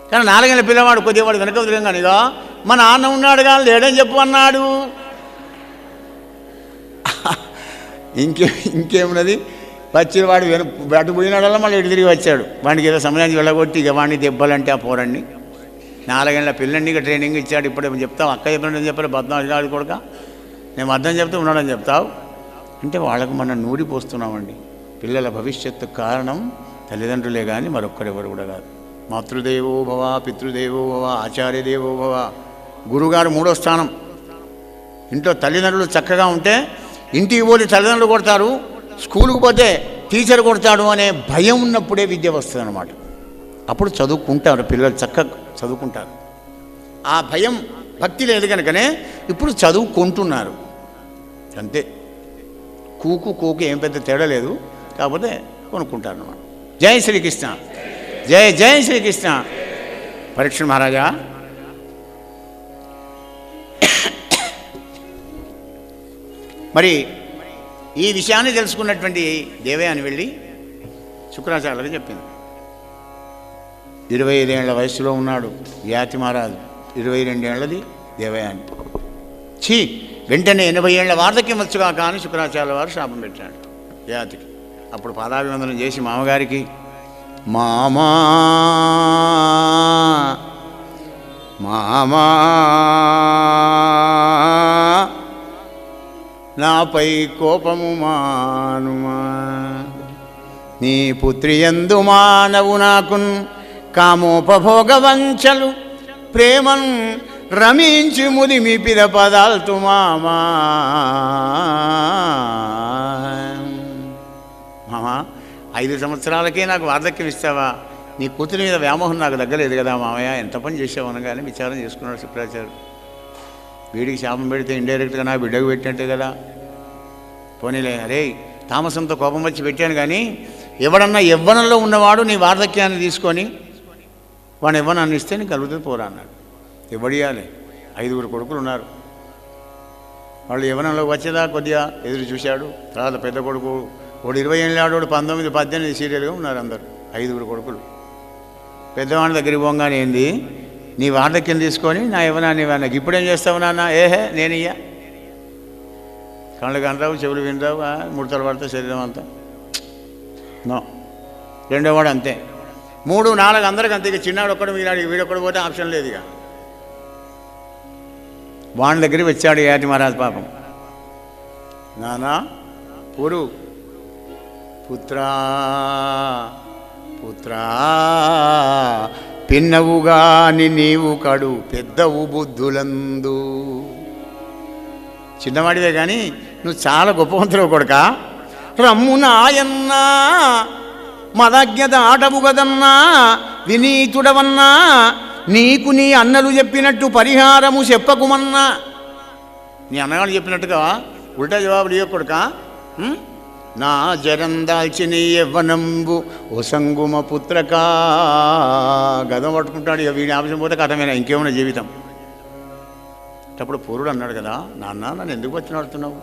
కానీ 4 ఏళ్ళ పిల్లవాడు కొద్దిగా వాడు వెనక వదిలేగానిగా మా నాన్న ఉన్నాడు కానీ లేడని చెప్పు అన్నాడు. ఇంకేమున్నది, వచ్చిన వాడు బయట పోయినాడల్లా మళ్ళీ ఇటు తిరిగి వచ్చాడు. వాడికి ఏదో సమయానికి వెళ్ళగొట్టి ఇక వాడిని దెబ్బలంటే ఆ పోరండి. 4 ఏళ్ళ పిల్లండి ఇక ట్రైనింగ్ ఇచ్చాడు. ఇప్పుడు చెప్తావు అక్క చెప్పినట్టు చెప్పాలి, బద్నాడు కొడుక నేను అర్థం చెప్తే ఉన్నాడని చెప్తావు అంటే వాళ్ళకు మనం నూరిపోస్తున్నామండి. పిల్లల భవిష్యత్తు కారణం తల్లిదండ్రులే కానీ మరొక్కరెవరు కూడా కాదు. మాతృదేవో భవ, పితృదేవో భవ, ఆచార్యదేవో భవ. గురువుగారు 3వ స్థానం. ఇంట్లో తల్లిదండ్రులు చక్కగా ఉంటే ఇంటికి పోతే తల్లిదండ్రులు కొడతారు, స్కూలుకు పోతే టీచర్ కొడతాడు అనే భయం ఉన్నప్పుడే విద్య వస్తుంది అన్నమాట. అప్పుడు చదువుకుంటారు పిల్లలు, చక్కగా చదువుకుంటారు. ఆ భయం భక్తి లేదు కనుకనే ఇప్పుడు చదువుకుంటున్నారు అంతే. కోకు ఏం పెద్ద తేడా లేదు, కాకపోతే కొనుక్కుంటారు అన్నమాట. జై శ్రీకృష్ణ, జై జై శ్రీకృష్ణ. పరీక్ష మహారాజా, మరి ఈ విషయాన్ని తెలుసుకున్నటువంటి దేవయాని వెళ్ళి శుక్రాచార్యులకు చెప్పింది. 25 ఏళ్ల వయసులో ఉన్నాడు యయాతి మహారాజు, 22 ఏళ్ళది దేవయాని. వెంటనే 80 ఏళ్ల వార్ధక్యం వచ్చుగా కానీ శుక్రాచార్యుల వారు శాపం పెట్టాడు యయాతికి. అప్పుడు పాదాభివందనం చేసి మామగారికి, మామా మామా నాపై కోపము మానుమా, నీ పుత్రి యందు మానవు నాకున్ కామోపభోగ వంచలు ప్రేమన్ రమించి ముదిమి పిదపదాల్తు మామా. మామా 5 సంవత్సరాలకే నాకు వార్ధక్యం ఇస్తావా? నీ కూతురి మీద వ్యామోహం నాకు దగ్గలేదు కదా మామయ్య, ఎంత పని చేసావు అనగానే విచారం చేసుకున్నాడు శుక్రాచార్యుడు. వీడికి శాపం పెడితే ఇండైరెక్ట్గా నా బిడ్డకు పెట్టినట్టే కదా. పోనీలే, అరే తామసంతో కోపం వచ్చి పెట్టాను. కానీ ఎవడన్నా యవ్వనంలో ఉన్నవాడు నీ వార్ధక్యాన్ని తీసుకొని వాడు యవ్వనాన్ని ఇస్తే నీకు కలుగుతుంది పోరా అన్నాడు. ఎవడియాలి? 5 కొడుకులు ఉన్నారు. వాళ్ళు యవ్వనంలోకి వచ్చేదా కొద్దిగా ఎదురు చూశాడు. తర్వాత పెద్ద కొడుకు వాడు 20 ఏళ్ళాడు, 19, 18 సీరియల్గా ఉన్నారు అందరు 5 కొడుకులు. పెద్దవాడి దగ్గరికి పోగానే ఏంది నీ వార్ధక్యం తీసుకొని నా యవ్వనాన్ని నాకు ఇప్పుడేం చేస్తావు నాన్న? ఏహే నేనియ్యా. కళ్ళు కనరావు, చెవులు వినరావు, ముడతలు పడతావు శరీరం అంతా. నో. రెండోవాడు అంతే. 3, 4 అందరికి అంతే. ఇక చిన్నాడు ఒక్కడు మీనాడు, వీడొక్కడు పోతే ఆప్షన్ లేదు. ఇక వాడి దగ్గరికి వచ్చాడు యాతి మహారాజు పాపం. నానా పురు పుత్రా పుత్రా పిన్నవుగాని నీవు కడు పెద్దవు బుద్ధులందు. చిన్నవాడివే కానీ నువ్వు చాలా గొప్పవంతుడు కొడుక. రమ్ము నాయన్నా మదజ్ఞ దాటవు కదన్నా వినీతుడవన్నా నీకు నీ అన్నలు చెప్పినట్టు పరిహారము చెప్పకుమన్నా. నీ అన్నగారు చెప్పినట్టుగా ఉల్టా జవాబులు ఇవ్వకొడుక. నా జరందాల్చిన యవ్వనంబు ఓ సంగుమ పుత్రకా. గదం పట్టుకుంటాడు. ఇక వీడి ఆపసం పోతే కథమేనా, ఇంకేమైనా జీవితం. అప్పుడు పూర్వుడు అన్నాడు కదా, నాన్న నన్ను ఎందుకు వచ్చి నడుతున్నావు?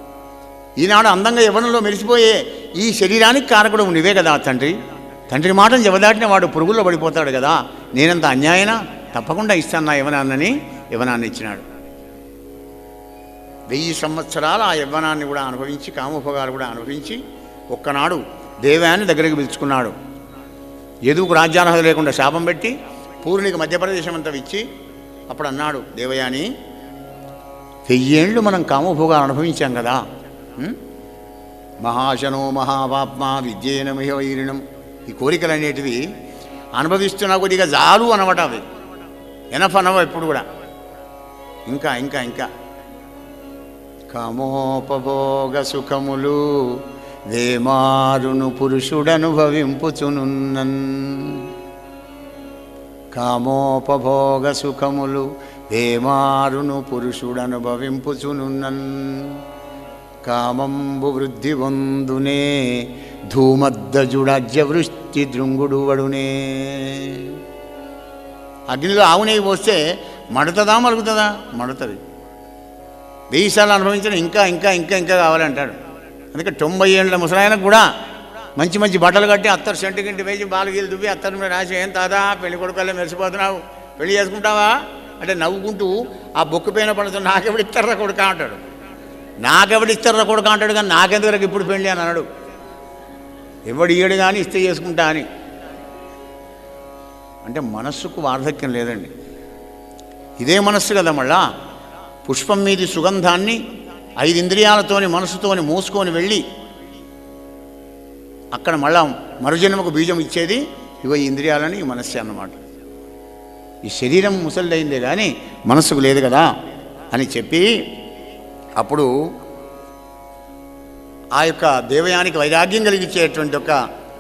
ఈనాడు అందంగా యవ్వనంలో మెరిసిపోయే ఈ శరీరానికి కారకుడు నువ్వే కదా తండ్రి. తండ్రి మాటను జవదాటిన వాడు పురుగుల్లో పడిపోతాడు కదా. నేనంత అన్యాయనా? తప్పకుండా ఇస్తాను నా యవ్వనాన్నని. యవ్వనాన్ని ఇచ్చినాడు. 1000 సంవత్సరాలు ఆ యవ్వనాన్ని కూడా అనుభవించి, కామోపగాలు కూడా అనుభవించి, ఒక్కనాడు దేవయాన్ని దగ్గరికి పిలుచుకున్నాడు. ఎదుగు రాజ్యార్హత లేకుండా శాపం పెట్టి పూర్ణికి మధ్యప్రదేశం అంతా ఇచ్చి అప్పుడు అన్నాడు, దేవయాని 1000 ఏళ్ళు మనం కామోభోగాలు అనుభవించాం కదా. మహాశనో మహాపాప్మ విద్యేనమిహ వైరిణం. ఈ కోరికలు అనేటివి అనుభవిస్తున్నా కొద్దిగా జాలు అనమాట. అవి ఎనఫ్ అనవ ఎప్పుడు కూడా. ఇంకా ఇంకా ఇంకా కామోపభోగ సుఖములు వేమారును పురుషుడనుభవింపుచునున్నన్. కామోపభోగ సుఖములు వేమారును పురుషుడనుభవింపుచునున్నన్. కామంబు వృద్ధి వందునే ధూమద్దజుడాజ్య వృష్టి దృంగుడు వడునే. అగ్నిలో ఆవు నెయ్యి పోస్తే మడుతుందా మరుగుతుందా? మడుతుంది. 1000 సార్లు అనుభవించిన ఇంకా ఇంకా ఇంకా ఇంకా కావాలంటాడు. అందుకే 90 ఏళ్ళ ముసలాయనకు కూడా మంచి మంచి బట్టలు కట్టి అత్తరు సెంటుకింటి వేసి బాలుగీలు దువ్వి అత్తరు మీద రాసి, ఏం తాదా పెళ్లి కొడుకల్లో మెరిసిపోతున్నావు, పెళ్లి చేసుకుంటావా అంటే నవ్వుకుంటూ ఆ బొక్కు పైన పడుతుంది. నాకెవడు ఇస్తారా కొడుక అంటాడు. నాకెవడు ఇస్తారా కొడుక అంటాడు. కానీ నాకెందుకు ఇప్పుడు పెళ్ళి అని అన్నాడు. ఎవడు ఇయ్యడు కానీ ఇస్తే చేసుకుంటా అని. అంటే మనస్సుకు వార్ధక్యం లేదండి. ఇదే మనస్సు కదా. మళ్ళా పుష్పం మీది సుగంధాన్ని 5 ఇంద్రియాలతోని మనసుతోని మోసుకొని వెళ్ళి అక్కడ మళ్ళా మరుజన్మకు బీజం ఇచ్చేది ఇగో ఈ ఇంద్రియాలని, ఈ మనస్సే అన్నమాట. ఈ శరీరం ముసలిదైందే కానీ మనస్సుకు లేదు కదా అని చెప్పి అప్పుడు ఆ యొక్క దేవయానికి వైరాగ్యం కలిగించేటువంటి ఒక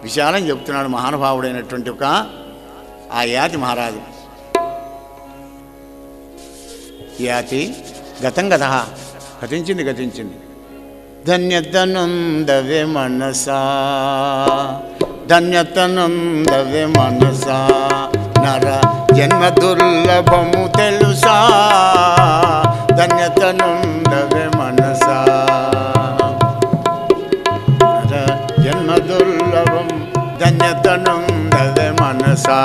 విషయాలను చెబుతున్నాడు మహానుభావుడైనటువంటి ఒక ఆ యాతి మహారాజు. యాతి గతం గత గతించింది గతించింది. ధన్యతనుందవే మనసా ధన్యతనుందవే మనసా నర జన్మ దుర్లభము తెలుసా. ధన్యతనుందవే మనసా నర జన్మ దుర్లభం. ధన్యతనుందవే మనసా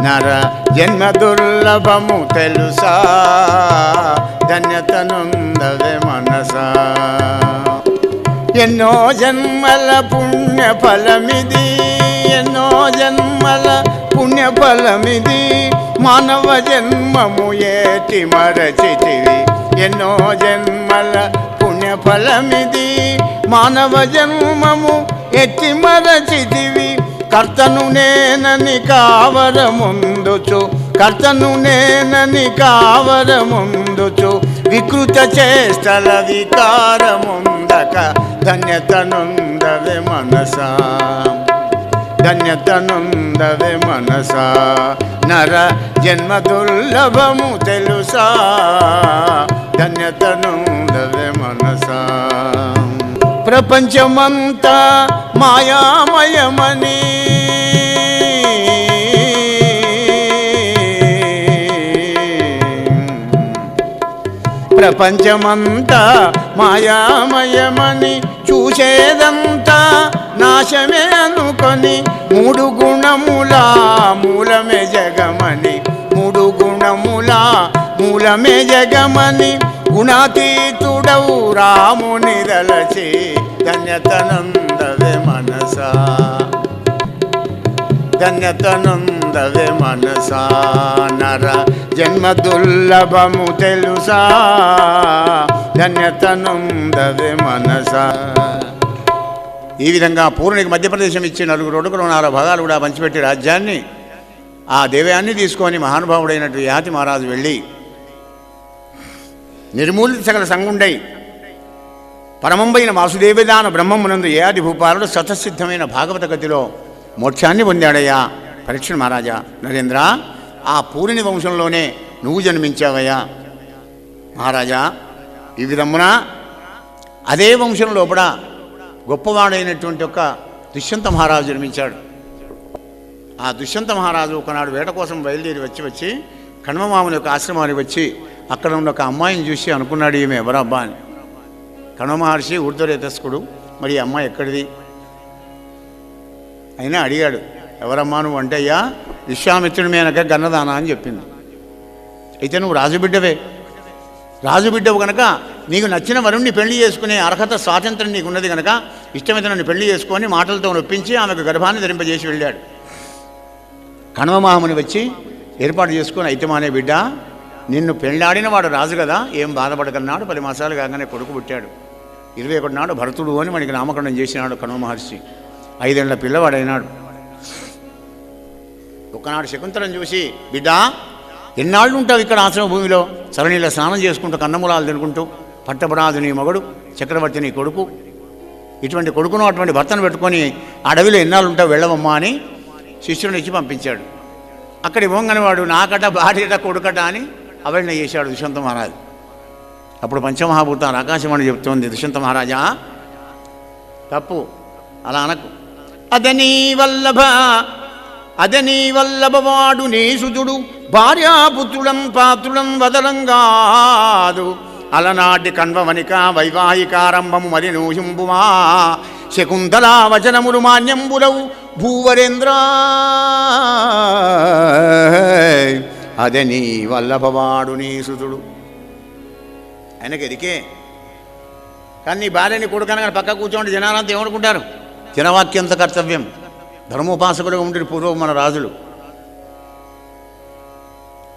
నర జన్మ దుర్లభము తెలుసా. ధన్యతనుందవే మనసా. ఎన్నో జన్మల పుణ్య ఫలమిది, ఎన్నో జన్మల పుణ్య ఫలమిది. మానవ జన్మము ఏటి మరచితివి. ఎన్నో జన్మల పుణ్య ఫలమిది. మానవ జన్మము ఎట్టి మరచితివి. కర్తను నేనని కావరముందుచు, కర్తను నేనని కావరముందుచు. వికృత చేష్టల వికారముందక ధన్యతనుందవే మనసా. ధన్యతనుందవే మనసా నర జన్మ దుర్లభము తెలుసా. ధన్యతనుందవే మనసా. ప్రపంచమంతా మాయామయమని ప్రపంచమంతా మాయామయమని చూసేదంతా నాశమే అనుకొని మూడు గుణముల మూలమే జగమని మూడు గుణముల మూలమే జగమని గుణాతీతుడవు రాముని దలచి ధన్యతనందవే మనసా ధన్యతనందవే మనసా నర జన్మ దుర్లభము తెలుసా ధన్యతనందవే మనసా. ఈ విధంగా పూర్ణికి మధ్యప్రదేశం ఇచ్చి 4 కొడుకులు 4 భాగాలు కూడా పంచిపెట్టి రాజ్యాన్ని ఆ దేవయాన్ని తీసుకొని మహానుభావుడైనటువంటి యాతి మహారాజు వెళ్ళి నిర్మూలిత సకల సంగుండై పరమంబైన వాసుదేవదాన బ్రహ్మమునందు ఏది భూపాలుడు స్వతసిద్ధమైన భాగవత గతిలో మోక్షాన్ని పొందాడయ్యా. పరీక్ష మహారాజా నరేంద్ర, ఆ పూరిని వంశంలోనే నువ్వు జన్మించావయ్యా మహారాజా. ఈ విధమున అదే వంశం లోపల గొప్పవాడైనటువంటి ఒక దుష్యంత మహారాజు జన్మించాడు. ఆ దుష్యంత మహారాజు ఒకనాడు వేట కోసం బయలుదేరి వచ్చి కణ్వమాముని యొక్క ఆశ్రమానికి వచ్చి అక్కడ ఉన్న ఒక అమ్మాయిని చూసి అనుకున్నాడు, ఈమె ఎవరబ్బా అని. కణ్వ మహర్షి ఊర్ధ్వరేతస్కుడు, మరి ఈ అమ్మాయి ఎక్కడిది అయినా అడిగాడు. ఎవరమ్మా నువ్వు అంటే, అయ్యా విశ్వామిత్రుడి మేనక గన్నదాన అని చెప్పింది. అయితే నువ్వు రాజుబిడ్డవే, రాజుబిడ్డవు కనుక నీకు నచ్చిన వరుణ్ణి పెళ్లి చేసుకునే అర్హత స్వాతంత్రం నీకు ఉన్నది కనుక ఇష్టమైతే నన్ను పెళ్లి చేసుకొని మాటలతో నొప్పించి ఆమెకు గర్భాన్ని ధరింపజేసి వెళ్ళాడు. కణ్వమాముని వచ్చి ఏర్పాటు చేసుకొని, అయితే మానే బిడ్డ నిన్ను పెళ్ళాడిన వాడు రాజు కదా, ఏం బాధపడకన్నాడు. 10 మాసాలు కాగానే కొడుకు పుట్టాడు. 21 నాడు భరతుడు అని మనకి నామకరణం చేసినాడు కణ్వ మహర్షి. 5 ఏళ్ల పిల్లవాడైనాడు. ఒకనాడు శకుంతలను చూసి, బిడ్డ ఎన్నాళ్ళు ఉంటావు ఇక్కడ ఆశ్రమ భూమిలో, సరణీల స్నానం చేసుకుంటూ కన్నమూలాలు తినుకుంటూ, పట్టపరాజు నీ మగడు, చక్రవర్తి నీ కొడుకు, ఇటువంటి కొడుకును అటువంటి భర్తను పెట్టుకొని అడవిలో ఎన్నాళ్ళు ఉంటావు వెళ్ళవమ్మా అని శిష్యుని ఇచ్చి పంపించాడు. అక్కడి పోంగని వాడు నాకట భార్యట కొడుకట అని అవహేళన చేశాడు దుష్యంత మహారాజు. అప్పుడు పంచమహాభూతాలు ఆకాశవాణి చెప్తోంది, దుష్యంత మహారాజా తప్పు, అలా అనకు. అదని వల్లభవాడు నీ సుతుడు భార్యాపుత్రుడం పాత్రుడం వదలంగాదు అలనాటి కణ్వవనిక వైవాహికారంభము మరి నూహింబుమా శకుంతలా వచనములు మాన్యంబులవు భూవరేంద్ర. అదే నీ వల్లభవాడు నీ సుతుడు, ఆయనకి ఎదికే. కానీ నీ భార్యని కొడుకనగానే పక్క కూర్చోండి జనాలంతా ఏమనుకుంటారు? జనవాక్యంత కర్తవ్యం. ధర్మోపాసకులుగా ఉంటే పూర్వం మన రాజులు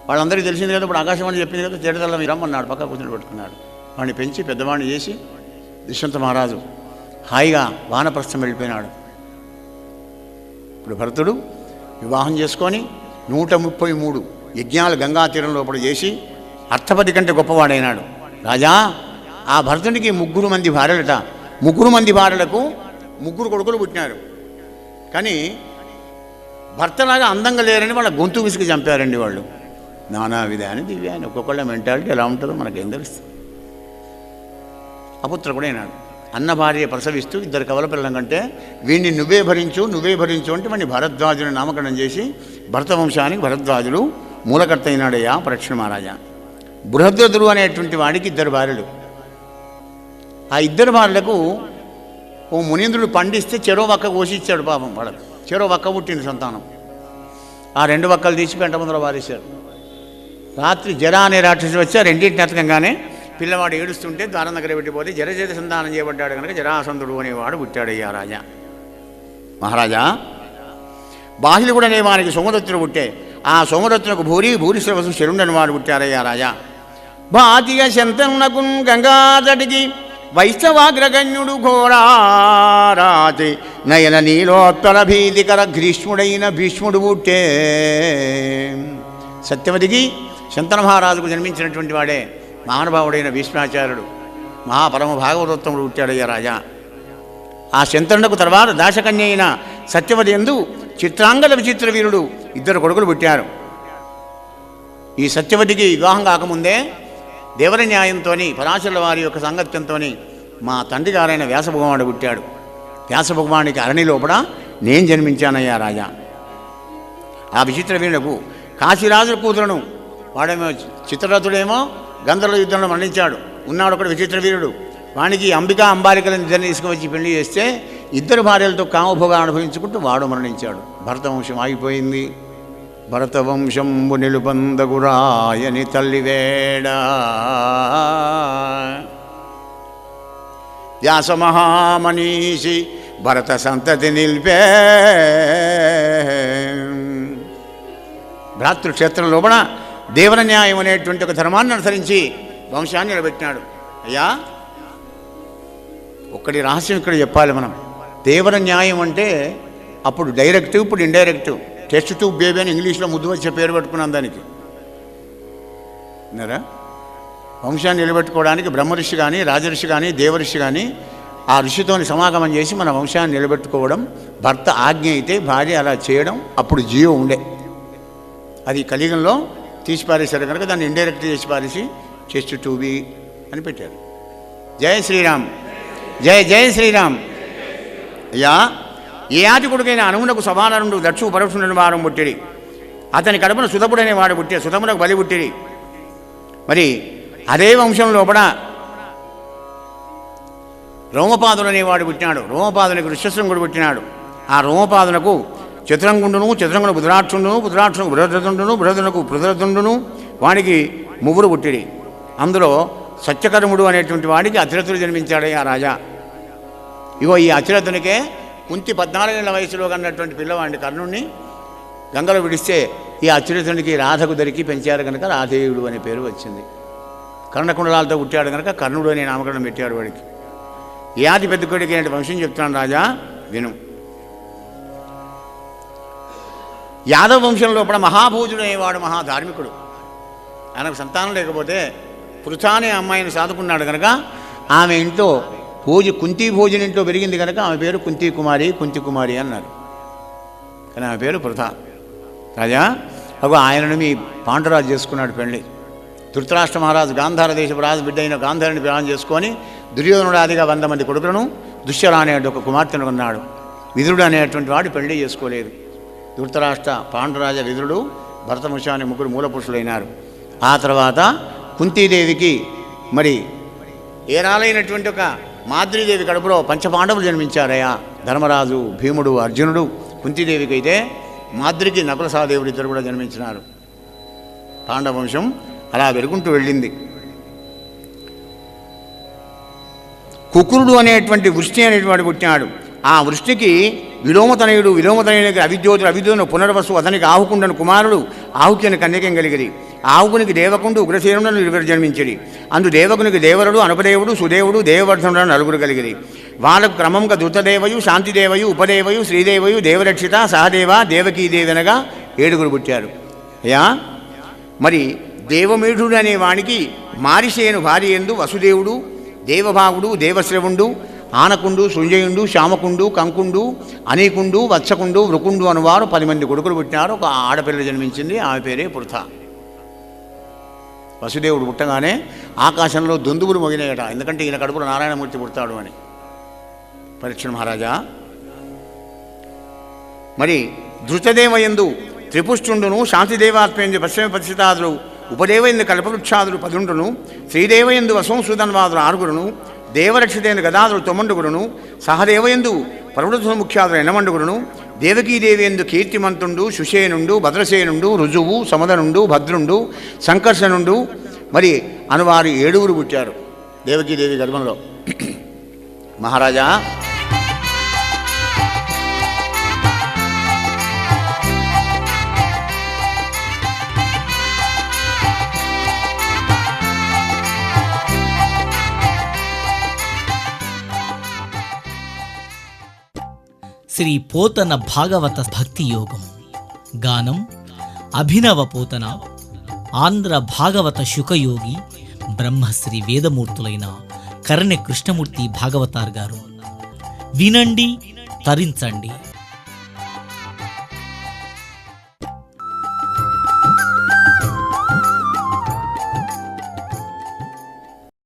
వాళ్ళందరికీ తెలిసింది కదా. ఇప్పుడు ఆకాశవాణి చెప్పింది కదా, తేటతల్ల మీరు రమ్మన్నాడు, పక్క కూర్చొని పెట్టుకున్నాడు. వాడిని పెంచి పెద్దవాడిని చేసి దుష్యంత మహారాజు హాయిగా వానప్రస్థం వెళ్ళిపోయినాడు. ఇప్పుడు భరతుడు వివాహం చేసుకొని 133 యజ్ఞాలు గంగా తీరం లోపల చేసి అర్థపతి కంటే గొప్పవాడైనాడు. రాజా, ఆ భరతునికి 3 మంది భార్యలట. 3 మంది భార్యలకు 3 కొడుకులు పుట్టినారు. కానీ భర్తలాగా అందంగా లేరని వాళ్ళ గొంతు విసిగి చంపారండి వాళ్ళు. నానా విధాన్ని దివ్యాన్ని ఒక్కొక్కళ్ళ మెంటాలిటీ ఎలా ఉంటుందో మనకేం తెలుస్తుంది. అపుత్ర కూడా అయినాడు. అన్న భార్య ప్రసవిస్తూ 2 కవల పిల్లల కంటే వీడిని నువ్వే భరించు అంటే వాడిని భరద్వాజుని నామకరణం చేసి భరత వంశానికి భరద్వాజుడు మూలకర్త అయినాడయ్యా పరీక్ష మహారాజా. బృహద్రథుడు అనేటువంటి వాడికి 2 భార్యలు. ఆ 2 భార్యలకు ఓ మునీంద్రుడు పండిస్తే చెరో వక్క కోసి ఇచ్చాడు. పాపం వాళ్ళకు చెరో వక్క పుట్టింది సంతానం. ఆ 2 వక్కలు తీసి పెంట ముందర వారేశారు. రాత్రి జర అనే రాక్షసు వచ్చి ఆ 2 ఎత్తకంగానే పిల్లవాడు ఏడుస్తుంటే ద్వారం దగ్గర పెట్టిపోతే జరచేత సంతానం చేయబడ్డాడు కనుక జరాసంధుడు అనేవాడు పుట్టాడయ్యా రాజా. మహారాజా, బాహ్యుడు అనే వారికి సోమదత్తుడు పుట్టే ఆ సోమదత్తునకు భూరిశ్రవసు శరుండని వాడు పుట్టారయ్యా రాజా. భాతీయ శంతనునకు గంగాదటికి వైష్ణవాగ్రగణ్యుడు ఘోరారాతి నయన నీలోత్పల భీతికర గ్రీష్ముడైన భీష్ముడు పుట్టే. సత్యవతికి శంతన మహారాజుకు జన్మించినటువంటి వాడే మహానుభావుడైన భీష్మాచార్యుడు మహాపరమ భాగవతోత్తముడు పుట్టాడయ్యా రాజా. ఆ శంతనునకు తర్వాత దాశకన్య అయిన సత్యవతి యందు చిత్రాంగద విచిత్ర వీరుడు 2 కొడుకులు పుట్టారు. ఈ సత్యవతికి వివాహం కాకముందే దేవర న్యాయంతో పరాశరుల వారి యొక్క సాంగత్యంతో మా తండ్రి గారైన వ్యాసభగవానుడు పుట్టాడు. వ్యాసభగవానికి అరణి లోపల నేను జన్మించానయ్యా రాజా. ఆ విచిత్ర వీరులకు కాశీరాజు కూతురును, వాడేమో చిత్రరథుడేమో గంధర్వ యుద్ధంలో మరణించాడు. ఉన్నాడు ఒకడు విచిత్ర వీరుడు. వానికి అంబికా అంబాలికలను ఇద్దరిని తీసుకువచ్చి పెళ్లి చేస్తే ఇద్దరు భార్యలతో కామభోగాలు అనుభవించుకుంటూ వాడు మరణించాడు. భరతవంశం ఆగిపోయింది. భరతవంశంబు నిలుపందగురాయని తల్లివేడ వ్యాస మహామనీషి భరత సంతతి నిలిపే. భ్రాతృక్షేత్రం లోపల దేవర న్యాయం అనేటువంటి ఒక ధర్మాన్ని అనుసరించి వంశాన్ని నిలబెట్టినాడు. అయ్యా, ఒక్కటి రహస్యం ఇక్కడ చెప్పాలి మనం. దేవర న్యాయం అంటే అప్పుడు డైరెక్టివ్, ఇప్పుడు ఇండైరెక్టివ్. టెస్ట్ ట్యూబ్ బేబీ అని ఇంగ్లీష్లో ముద్దు వచ్చే పేరు పెట్టుకున్నాం దానికి. విన్నారా? వంశాన్ని నిలబెట్టుకోవడానికి బ్రహ్మఋషి కానీ, రాజఋషి కానీ, దేవఋషి కానీ ఆ ఋషితోని సమాగమం చేసి మన వంశాన్ని నిలబెట్టుకోవడం, భర్త ఆజ్ఞ అయితే భార్య అలా చేయడం, అప్పుడు జీవం ఉండే. అది కలియుగంలో తీసి పారేశారు కనుక దాన్ని ఇండైరెక్ట్ చేసి పారేసి టెస్ట్ ట్యూబీ అని పెట్టారు. జయ శ్రీరామ్, జయ జయ శ్రీరామ్. అయ్యా, ఏ ఆది కొడుకైన అనువునకు సభానరుడు దక్షు పరశుని వారం పుట్టిరి. అతని కడుపున సుతపుడనే వాడు పుట్టే, సుతమునకు బలి పుట్టిరి. మరి అదే వంశం లోపల రోమపాదుడు అనేవాడు పుట్టినాడు. రోమపాదునికి ఋష్యశృంగుడు పుట్టినాడు. ఆ రోమపాదునకు చతురంగుండును, చతురంగుడు బుధరాక్షుండును, బుధరాక్షునకు బృహద్రథుండును, బృహదునకు పృథురథుండును, వాడికి ముగ్గురు పుట్టిరి. అందులో సత్యకర్ముడు అనేటువంటి వాడికి అతిరథుడు జన్మించాడు ఆ రాజా. ఇగో ఈ అతిరథునికే కుంతి 14 ఏళ్ల వయసులో కన్నటువంటి పిల్లవాడిని కర్ణుడిని గంగలో విడిస్తే ఈ అతిరథునికి రాధకు దొరికి పెంచారు కనుక రాధేయుడు అనే పేరు వచ్చింది. కర్ణకుండలాలతో పుట్టాడు కనుక కర్ణుడు అనే నామకరణం పెట్టాడు వాడికి. ఏ ఆది పెద్ద కొడుకు అనే వంశం చెప్తున్నాను రాజా, విను. యాదవ వంశం లోపల మహాభోజుడు అనేవాడు మహాధార్మికుడు. ఆయనకు సంతానం లేకపోతే పృథా అనే అమ్మాయిని సాదుకున్నాడు కనుక ఆమె ఇంట్లో కుంతీ భోజన ఇంట్లో పెరిగింది కనుక ఆమె పేరు కుంతీ కుమారి, కుంతి కుమారి అన్నారు. కానీ ఆమె పేరు పృథా. రాజా, అగో ఆయనను మీ పాండురాజు చేసుకున్నాడు పెళ్ళి. ధృతరాష్ట్ర మహారాజు గాంధార దేశపు రాజు బిడ్డ అయిన గాంధారిని వివాహం చేసుకొని దుర్యోధనుడాదిగా 100 మంది కొడుకులను, దుశ్శల అనే ఒక కుమార్తెను ఉన్నాడు. విదురుడు అనేటువంటి వాడు పెళ్లి చేసుకోలేదు. ధృతరాష్ట్ర, పాండురాజ, విదురుడు, భరతముష అనే ముగ్గురు మూల పురుషులైనారు. ఆ తర్వాత కుంతీదేవికి మరి ఏరాలైనటువంటి ఒక మాద్రీదేవి కడుపులో పంచపాండవులు జన్మించారయ్యా. ధర్మరాజు, భీముడు, అర్జునుడు. కుంతీదేవికి అయితే మాద్రికి నకుల సహదేవుడు ఇద్దరు కూడా జన్మించినారు. పాండవ వంశం అలా వెలుగుంటూ వెళ్ళింది. కుకురుడు అనేటువంటి వృష్టి అనేటువంటి పుట్టినాడు. ఆ వృష్టికి విలోమతనయుడు, విలోమతనయునికి అవిద్యోతుడు, అవిద్యోను పునర్వసు, అతనికి ఆహుకుండను కుమారుడు, ఆహుకి అని కన్యకం కలిగిరి. ఆహుకునికి దేవకుండు, ఉగ్రసేనుడు ఇరువురు జన్మించిరి. అందు దేవకునికి దేవరుడు, అనుపదేవుడు, సుదేవుడు, దేవవర్ధనుడు నలుగురు కలిగిరి. వాళ్ళకు క్రమంగా ధృతదేవయు, శాంతిదేవయు, ఉపదేవయు, శ్రీదేవయు, దేవరక్షిత, సహదేవ, దేవకీదేవి అనగా 7 పుట్టారు. అయ్యా, మరి దేవమేఢుడు అనే వానికి మారిసేను భార్య ఎందు వసుదేవుడు, దేవభాగుడు, దేవశ్రవుండు, ఆనకుండు, సంజయుండు, శ్యామకుండు, కంకుండు, అనీకుండు, వత్సకుండు, వృకుండు అనువారు 10 మంది కొడుకులు పుట్టినారు. ఒక ఆడపిల్ల జన్మించింది, ఆమె పేరే పృథ. వసుదేవుడు పుట్టగానే ఆకాశంలో దుందుబులు మోగినాయట. ఎందుకంటే ఈయన కడుపులో నారాయణమూర్తి పుడతాడు అని. పరీక్ష మహారాజా, మరి ధృతదేవయందు త్రిపుష్టుండును, శాంతిదేవాత్మేందు పశ్చిమ పరిస్థితాదులు, ఉపదేవయందు కల్పవృక్షాదులు 10 శ్రీదేవయందు వసంసుధన్వాదులు 6 దేవరక్షితేందు గదాదులు 9 సహదేవయందు పర్వత ముఖ్యాదులు 8 దేవకీదేవి ఎందు కీర్తిమంతుండు, సుషేనుండు, భద్రసేనుండు, రుజువు, సమదనుండు, భద్రుండు, సంకర్షణుండు మరి అనువారు 7 పుట్టారు దేవకీదేవి గర్భంలో. మహారాజా, శ్రీ పోతన భాగవత భక్తి యోగం. గానం అభినవ పోతన, ఆంధ్ర భాగవత శుకయోగి, బ్రహ్మశ్రీ వేదమూర్తులైన కరణ్య కృష్ణమూర్తి భాగవతార్ గారు. వినండి, తరించండి.